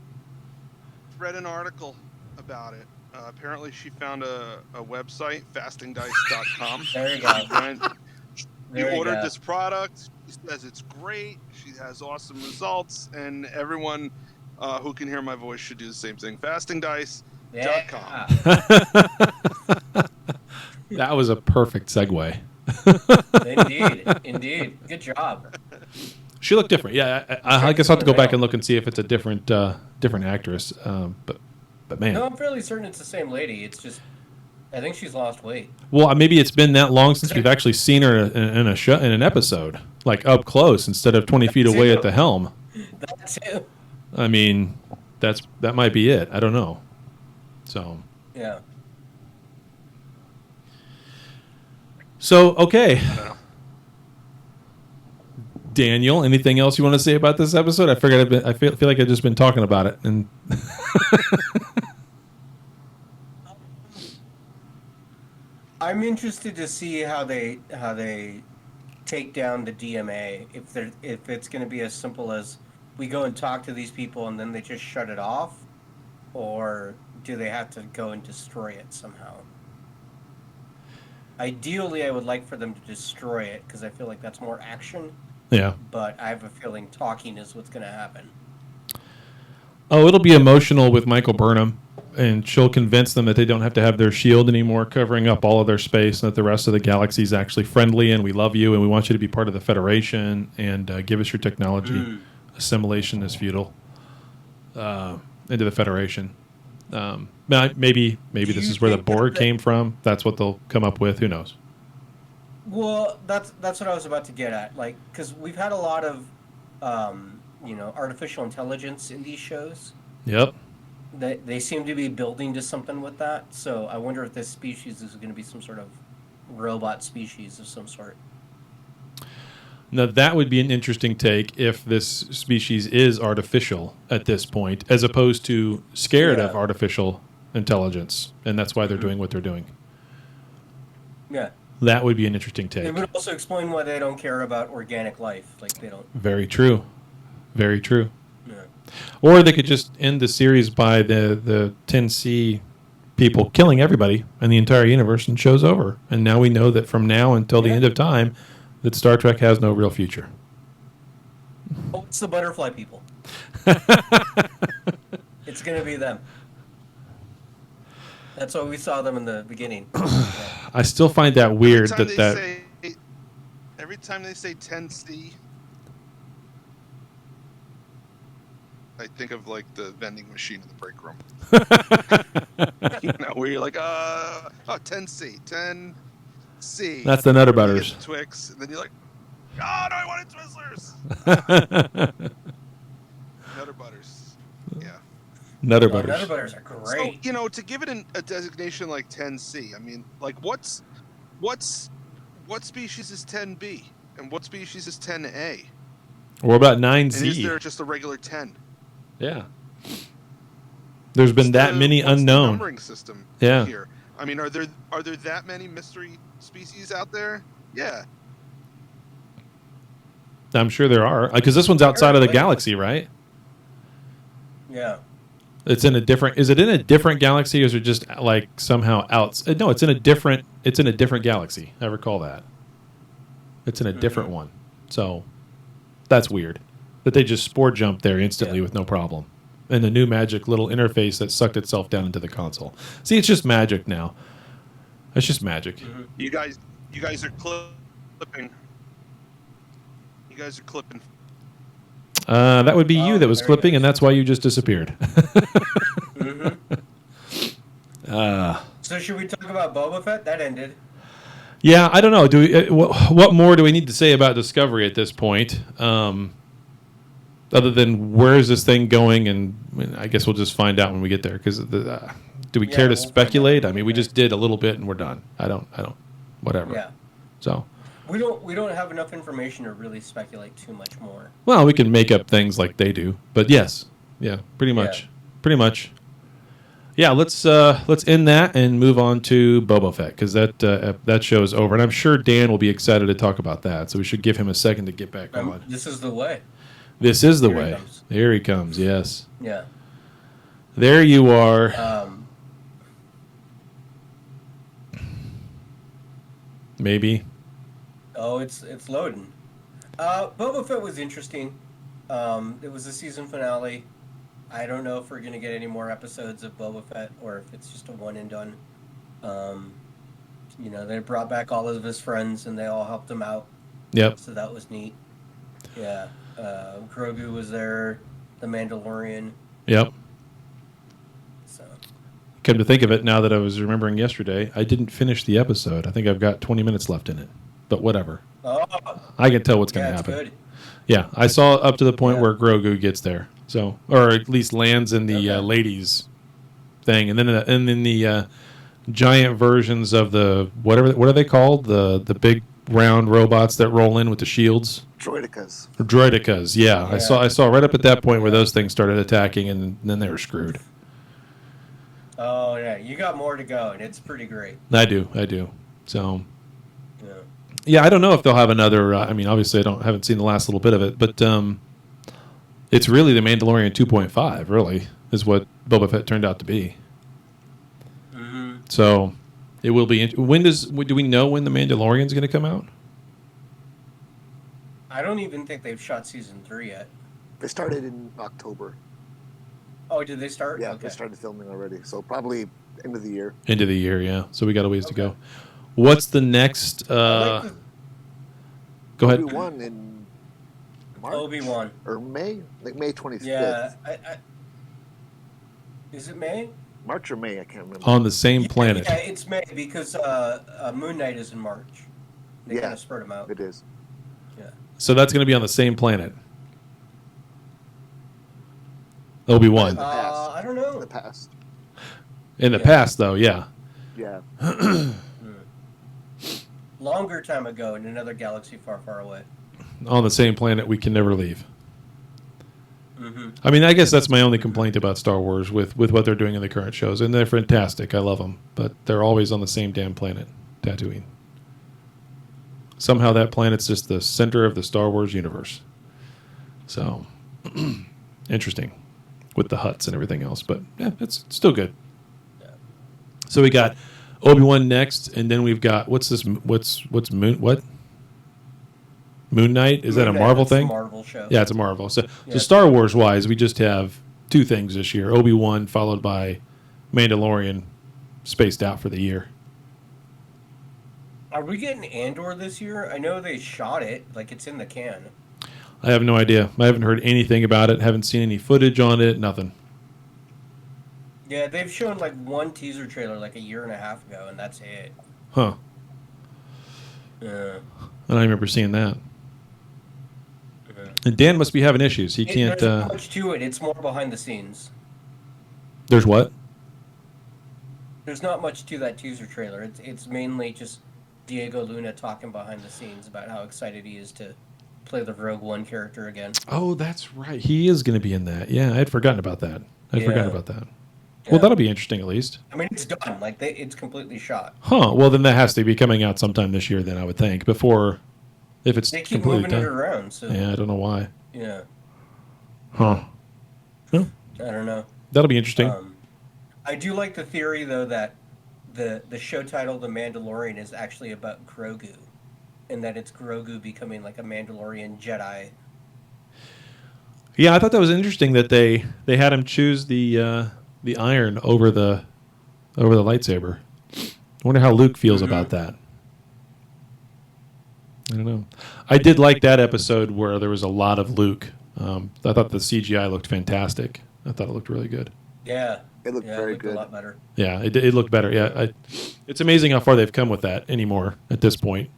Speaker 1: Read an article about it. Apparently, she found a website, fastingdice.com.
Speaker 3: There you go.
Speaker 1: She
Speaker 3: There you
Speaker 1: ordered
Speaker 3: go.
Speaker 1: this product. She says it's great. She has awesome results, and everyone who can hear my voice should do the same thing. Fastingdice.com.
Speaker 3: Yeah.
Speaker 2: That was a perfect segue.
Speaker 3: Indeed. Good job.
Speaker 2: She looked different. Yeah, I guess I'll have to go back and look and see if it's a different actress. But man,
Speaker 3: No, I'm fairly certain it's the same lady. It's just, I think she's lost weight.
Speaker 2: well, maybe it's been that long since we've actually seen her in an episode, like up close instead of 20 feet away at the helm.
Speaker 3: That too.
Speaker 2: I mean, that might be it. I don't know. So
Speaker 3: Yeah.
Speaker 2: Okay. Daniel, anything else you want to say about this episode? I feel like I've just been talking about it, and
Speaker 3: I'm interested to see how they take down the DMA. If it's going to be as simple as we go and talk to these people and then they just shut it off, or do they have to go and destroy it somehow? Ideally, I would like for them to destroy it because I feel like that's more action.
Speaker 2: yeah.
Speaker 3: But I have a feeling talking is what's going to happen.
Speaker 2: Oh, it'll be emotional with Michael Burnham, and she'll convince them that they don't have to have their shield anymore, covering up all of their space, and that the rest of the galaxy is actually friendly, and we love you, and we want you to be part of the Federation, and give us your technology. Assimilation is futile. Into the Federation. Maybe this is where the
Speaker 3: think
Speaker 2: Borg
Speaker 3: that-
Speaker 2: came from. That's what they'll come up with. Who knows?
Speaker 3: Well, that's what I was about to get at. Like, because we've had a lot of, artificial intelligence in these shows.
Speaker 2: Yep.
Speaker 3: They seem to be building to something with that. So I wonder if this species is going to be some sort of robot species of some sort.
Speaker 2: Now, that would be an interesting take if this species is artificial at this point, as opposed to scared of artificial intelligence, and that's why they're doing what they're doing.
Speaker 3: Yeah.
Speaker 2: That would be an interesting take.
Speaker 3: It would also explain why they don't care about organic life. Like, they don't.
Speaker 2: Very true. Very true.
Speaker 3: Yeah.
Speaker 2: Or they could just end the series by the 10C people killing everybody and the entire universe, and show's over. And now we know that from now until the end of time, that Star Trek has no real future.
Speaker 3: It's the butterfly people. It's gonna be them. That's why we saw them in the beginning. Yeah.
Speaker 2: I still find that weird
Speaker 1: Every time they say 10C, I think of like the vending machine in the break room. Where you're like, 10C, 10C.
Speaker 2: That's the Nutter
Speaker 1: You
Speaker 2: Butters.
Speaker 1: get the Twix, and then you're like, oh, no, I wanted Twizzlers. Nutter Butters. Yeah.
Speaker 2: Nutter
Speaker 3: Oh,
Speaker 2: Butters.
Speaker 3: Nutter Butters are great.
Speaker 1: So, to give it a designation like 10C, I mean, like, what species is 10B? And what species is 10A?
Speaker 2: What about
Speaker 1: And
Speaker 2: 9Z?
Speaker 1: is there just a regular 10?
Speaker 2: Yeah. There's been that many
Speaker 1: what's the
Speaker 2: unknown.
Speaker 1: numbering system
Speaker 2: Yeah.
Speaker 1: here? I mean, are there that many mystery species out there? Yeah.
Speaker 2: I'm sure there are. Because this one's outside of the galaxy, right?
Speaker 3: Yeah.
Speaker 2: It's in a different. Is it in a different galaxy, or is it just like somehow out? No, it's in a different. It's in a different galaxy. I recall that. It's in a different one. So that's weird that they just spore jumped there instantly with no problem. And the new magic little interface that sucked itself down into the console. See, it's just magic now. It's just magic.
Speaker 1: You guys are clipping. You guys are clipping.
Speaker 2: That would be you that was
Speaker 3: there
Speaker 2: clipping,
Speaker 3: it
Speaker 2: and that's why you just disappeared.
Speaker 3: So should we talk about Boba Fett? That ended.
Speaker 2: Yeah, I don't know. Do we? What more do we need to say about Discovery at this point? Other than where is this thing going, and I guess we'll just find out when we get there. Because do we care to speculate? I mean, we just did a little bit, and we're done. I don't. Whatever.
Speaker 3: Yeah.
Speaker 2: So.
Speaker 3: We don't have enough information to really speculate too much more.
Speaker 2: Well, we can make up things like they do, but yes, yeah, pretty much. Yeah, let's end that and move on to Boba Fett because that show is over, and I'm sure Dan will be excited to talk about that. So we should give him a second to get back on.
Speaker 3: This is the way.
Speaker 2: This is the
Speaker 3: Here he
Speaker 2: way.
Speaker 3: comes.
Speaker 2: Here he comes. Yes.
Speaker 3: Yeah.
Speaker 2: There you are. Maybe.
Speaker 3: Oh, it's loading. Boba Fett was interesting. It was the season finale. I don't know if we're gonna get any more episodes of Boba Fett or if it's just a one and done. They brought back all of his friends and they all helped him out.
Speaker 2: Yep.
Speaker 3: So that was neat. Yeah. Grogu was there. The Mandalorian.
Speaker 2: Yep.
Speaker 3: So.
Speaker 2: Come to think of it, now that I was remembering yesterday, I didn't finish the episode. I think I've got 20 minutes left in it. But whatever.
Speaker 3: Oh.
Speaker 2: I can tell what's going to happen.
Speaker 3: Good.
Speaker 2: Yeah, I saw up to the point where Grogu gets there. So, or at least lands in the ladies thing, and then the giant versions of the what are they called? The big round robots that roll in with the shields. Droidicas. Yeah. I saw right up at that point where those things started attacking, and then they were screwed.
Speaker 3: Oh yeah, you got more to go, and it's pretty great.
Speaker 2: I do. So. Yeah, I don't know if they'll have another. I mean, obviously, haven't seen the last little bit of it, but it's really the Mandalorian 2.5. Really, is what Boba Fett turned out to be.
Speaker 3: Mm-hmm.
Speaker 2: So, it will be. Do we know when the Mandalorian's going to come out?
Speaker 3: I don't even think they've shot season 3 yet.
Speaker 5: They started in October.
Speaker 3: Oh, did they start?
Speaker 5: Yeah,
Speaker 3: okay.
Speaker 5: They started filming already. So probably end of the year.
Speaker 2: End of the year, yeah. So we got a ways to go. What's the next? Go ahead.
Speaker 5: Obi-Wan in March?
Speaker 3: Obi-Wan.
Speaker 5: Or May? Like May 25th.
Speaker 3: Yeah. Is it May?
Speaker 5: March or May, I can't remember.
Speaker 2: On the same planet.
Speaker 3: Yeah, it's May because Moon Knight is in March. They kind of spread them out.
Speaker 5: It is.
Speaker 3: Yeah.
Speaker 2: So that's going to be on the same planet. Obi-Wan.
Speaker 3: I don't know.
Speaker 5: In the past.
Speaker 2: In the past, though, yeah.
Speaker 5: Yeah.
Speaker 3: Longer time ago in another galaxy far, far away.
Speaker 2: On the same planet we can never leave.
Speaker 3: Mm-hmm.
Speaker 2: I mean, I guess that's my only complaint about Star Wars with what they're doing in the current shows. And they're fantastic. I love them. But they're always on the same damn planet, Tatooine. Somehow that planet's just the center of the Star Wars universe. So, interesting. With the huts and everything else. But, yeah, it's still good.
Speaker 3: Yeah.
Speaker 2: So we got Obi-Wan next, and then we've got, what's Moon, what? Moon Knight, is that a
Speaker 3: Moon Knight,
Speaker 2: Marvel
Speaker 3: that's a
Speaker 2: thing?
Speaker 3: Marvel show.
Speaker 2: Yeah, it's a Marvel. So
Speaker 3: Yeah.
Speaker 2: Star Wars wise, we just have two things this year: Obi-Wan, followed by Mandalorian, spaced out for the year.
Speaker 3: Are we getting Andor this year? I know they shot it, like it's in the can.
Speaker 2: I have no idea. I haven't heard anything about it. Haven't seen any footage on it. Nothing.
Speaker 3: Yeah, they've shown like one teaser trailer like a year and a half ago, and that's it.
Speaker 2: Huh.
Speaker 3: Yeah.
Speaker 2: I don't remember seeing that. And Dan must be having issues. He can't.
Speaker 3: There's not much to it. It's more behind the scenes.
Speaker 2: There's what?
Speaker 3: There's not much to that teaser trailer. It's mainly just Diego Luna talking behind the scenes about how excited he is to play the Rogue One character again.
Speaker 2: Oh, that's right. He is going to be in that. Yeah, I had forgotten about that. I'd forgotten about that.
Speaker 3: Yeah.
Speaker 2: Well, that'll be interesting at least.
Speaker 3: I mean, it's done. Like it's completely shot.
Speaker 2: Huh. Well, then that has to be coming out sometime this year. Then I would think before, if it's
Speaker 3: They keep
Speaker 2: completely
Speaker 3: moving it
Speaker 2: done.
Speaker 3: around. So
Speaker 2: Yeah, I don't know why.
Speaker 3: yeah.
Speaker 2: Huh. Well,
Speaker 3: I don't know.
Speaker 2: that'll be interesting.
Speaker 3: I do like the theory though that the show title The Mandalorian is actually about Grogu, and that it's Grogu becoming like a Mandalorian Jedi.
Speaker 2: Yeah, I thought that was interesting that they had him choose the iron over the lightsaber. I wonder how Luke feels about that. I don't know. I did like that episode where there was a lot of Luke. I thought the CGI looked fantastic. I thought it looked really good.
Speaker 3: Yeah,
Speaker 5: It looked very
Speaker 3: looked
Speaker 5: good.
Speaker 3: a lot better.
Speaker 2: Yeah, it looked better. Yeah, it's amazing how far they've come with that anymore at this point.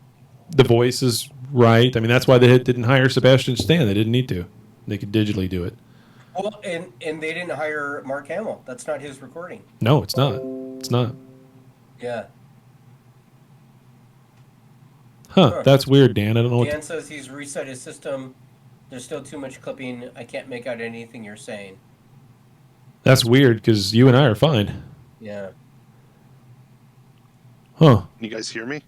Speaker 2: The voice is right. I mean, that's why they didn't hire Sebastian Stan. They didn't need to. They could digitally do it.
Speaker 3: Well, and they didn't hire Mark Hamill. That's not his recording.
Speaker 2: No, it's not. It's not.
Speaker 3: Yeah.
Speaker 2: Huh, that's weird, Dan. I don't know what...
Speaker 3: Dan says he's reset his system. There's still too much clipping. I can't make out anything you're saying.
Speaker 2: That's weird, because you and I are fine.
Speaker 3: Yeah.
Speaker 2: Huh.
Speaker 1: Can you guys hear me?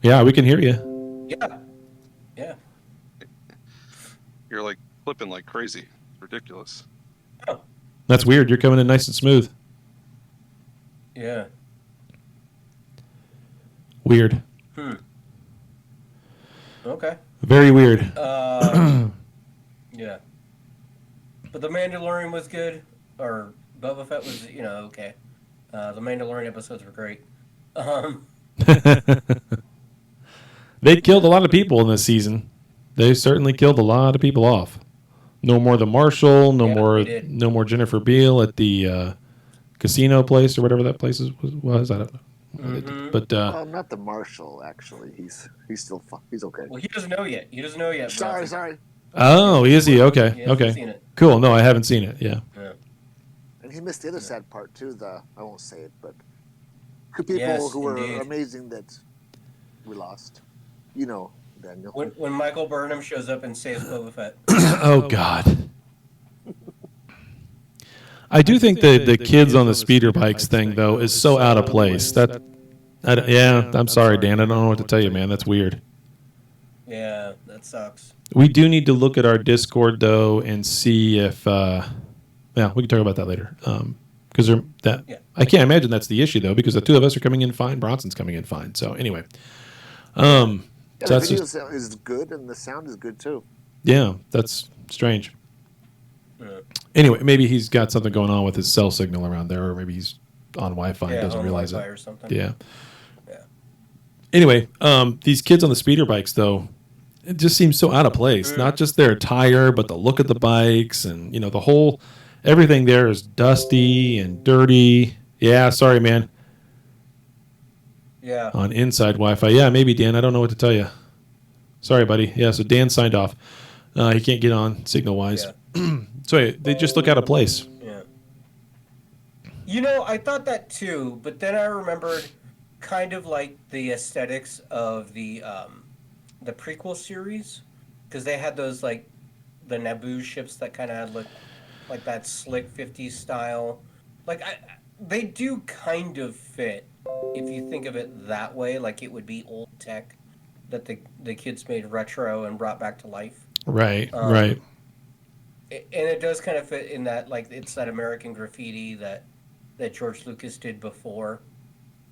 Speaker 2: Yeah, we can hear you.
Speaker 3: Yeah. Yeah.
Speaker 1: You're like flipping like crazy. Ridiculous.
Speaker 3: Oh.
Speaker 2: That's weird. You're coming in nice and smooth.
Speaker 3: Yeah.
Speaker 2: Weird.
Speaker 3: Okay.
Speaker 2: Very weird.
Speaker 3: Yeah. But The Mandalorian was good, or Boba Fett was, okay. The Mandalorian episodes were great.
Speaker 2: They killed a lot of people in this season. They certainly killed a lot of people off. No more the Marshal. No more Jennifer Beal at the casino place or whatever that place was. I don't know.
Speaker 3: Mm-hmm.
Speaker 2: But
Speaker 5: not the Marshal. Actually, he's still he's okay.
Speaker 3: Well, he doesn't know yet.
Speaker 5: Sorry.
Speaker 2: oh, is he? Okay.
Speaker 3: He hasn't
Speaker 2: Okay.
Speaker 3: seen it.
Speaker 2: Cool. No, I haven't seen it. Yeah.
Speaker 5: And he missed the other sad part too. I won't say it, but people
Speaker 3: Yes,
Speaker 5: who were
Speaker 3: indeed.
Speaker 5: amazing that we lost. You know, Daniel.
Speaker 3: When Michael Burnham shows up and saves Boba Fett.
Speaker 2: Oh God. I do think the kids on the speeder bikes thing though is so out of place. I'm sorry, Dan. I don't know what to tell you, man. That's weird.
Speaker 3: Yeah, that sucks.
Speaker 2: We do need to look at our Discord though and see if. We can talk about that later. Because I can't imagine that's the issue though, because the two of us are coming in fine. Bronson's coming in fine. So anyway,
Speaker 5: the
Speaker 2: that's
Speaker 5: video
Speaker 2: just,
Speaker 5: is good and the sound is good too.
Speaker 2: yeah, that's strange. Anyway, maybe he's got something going on with his cell signal around there, or maybe he's on Wi-Fi and doesn't
Speaker 3: on
Speaker 2: realize
Speaker 3: Wi-Fi
Speaker 2: it.
Speaker 3: or something.
Speaker 2: Yeah. Anyway, these kids on the speeder bikes, though, it just seems so out of place. Not just their attire, but the look of the bikes, and the whole everything there is dusty and dirty. Yeah, sorry, man.
Speaker 3: Yeah.
Speaker 2: On inside Wi-Fi, yeah, maybe Dan. I don't know what to tell you. Sorry, buddy. Yeah, so Dan signed off. He can't get on signal-wise.
Speaker 3: Yeah.
Speaker 2: So they just look out of place.
Speaker 3: Yeah. I thought that too, but then I remembered kind of like the aesthetics of the prequel series, because they had those like the Naboo ships that kind of had like that slick 50s style. Like they do kind of fit if you think of it that way, like it would be old tech that the kids made retro and brought back to life.
Speaker 2: Right, right.
Speaker 3: And it does kind of fit in that, like, it's that American graffiti that George Lucas did before.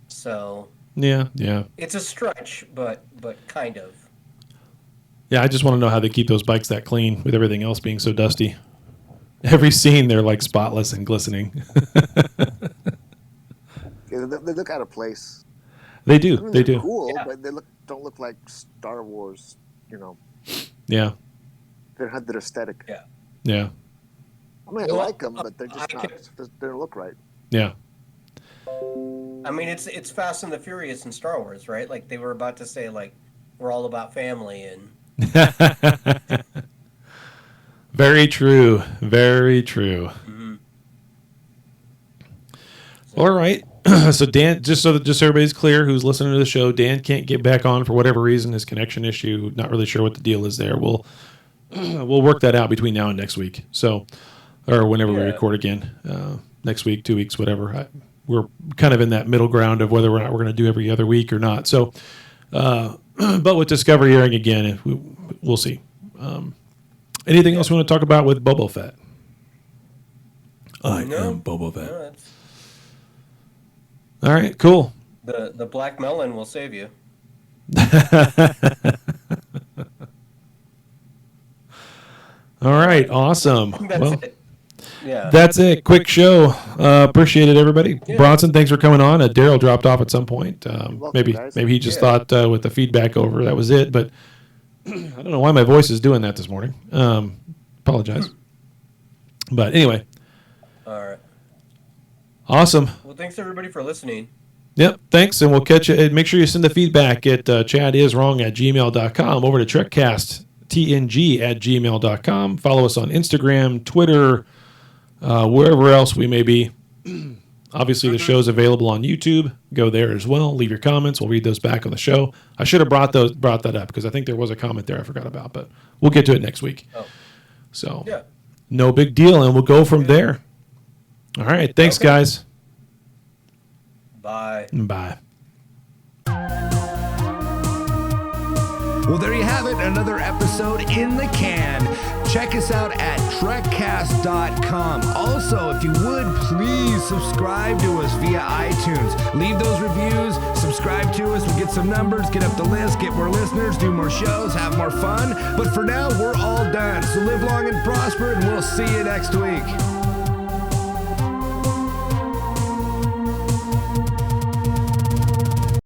Speaker 3: So
Speaker 2: Yeah.
Speaker 3: it's a stretch, but kind of.
Speaker 2: Yeah, I just want to know how they keep those bikes that clean with everything else being so dusty. Every scene, they're like spotless and glistening.
Speaker 5: Yeah, they look out of place.
Speaker 2: They
Speaker 5: I
Speaker 2: do.
Speaker 5: mean,
Speaker 2: They
Speaker 5: they're
Speaker 2: do.
Speaker 5: cool,
Speaker 3: Yeah.
Speaker 5: but they don't look like Star Wars. You know,
Speaker 2: Yeah.
Speaker 5: they don't have their aesthetic.
Speaker 3: Yeah.
Speaker 2: Yeah.
Speaker 5: I mean, I
Speaker 3: Well,
Speaker 5: like them, but they're just
Speaker 3: I
Speaker 5: not.
Speaker 3: could-
Speaker 5: They don't look right.
Speaker 2: Yeah.
Speaker 3: I mean, it's Fast and the Furious in Star Wars, right? Like they were about to say, like, we're all about family, and
Speaker 2: Very true. Very true. All right. So Dan, just so everybody's clear, who's listening to the show, Dan can't get back on for whatever reason, his connection issue. Not really sure what the deal is there. We'll work that out between now and next week. So, or whenever we
Speaker 3: Yeah.
Speaker 2: record again, next week, 2 weeks, whatever. We're kind of in that middle ground of whether or not we're going to do every other week or not. So, but with Discovery airing again, we'll see. Anything else we want to talk about with Boba Fett? I am Boba Fett.
Speaker 3: no, that's,
Speaker 2: All right, cool.
Speaker 3: the black melon will save you.
Speaker 2: All right, awesome.
Speaker 3: That's
Speaker 2: Well,
Speaker 3: it. Yeah.
Speaker 2: that's it. Quick show. Appreciate it, everybody.
Speaker 3: Yeah.
Speaker 2: Bronson, thanks for coming on. Daryl dropped off at some point.
Speaker 5: welcome,
Speaker 2: Maybe
Speaker 5: guys.
Speaker 2: he just
Speaker 3: Yeah.
Speaker 2: thought with the feedback over that was it. But I don't know why my voice is doing that this morning. Apologize. But anyway,
Speaker 3: All right.
Speaker 2: awesome.
Speaker 3: Well, thanks everybody for listening.
Speaker 2: Yep, thanks, and we'll catch you. And make sure you send the feedback at chadiswrong@gmail.com, over to Trekcast, tng@gmail.com. Follow us on Instagram, Twitter, wherever else we may be. Obviously, the show's available on YouTube. Go there as well. Leave your comments. We'll read those back on the show. I should have brought that up because I think there was a comment there I forgot about, but we'll get to it next week.
Speaker 3: Oh.
Speaker 2: So,
Speaker 3: Yeah.
Speaker 2: no big deal, and we'll go from there. All right, thanks,
Speaker 3: Okay.
Speaker 2: guys.
Speaker 3: Bye.
Speaker 2: Bye.
Speaker 7: Well, there you have it, another episode in the can. Check us out at Trekcast.com. Also, if you would, please subscribe to us via iTunes. Leave those reviews, subscribe to us, we'll get some numbers, get up the list, get more listeners, do more shows, have more fun. But for now, we're all done. So live long and prosper, and we'll see you next week.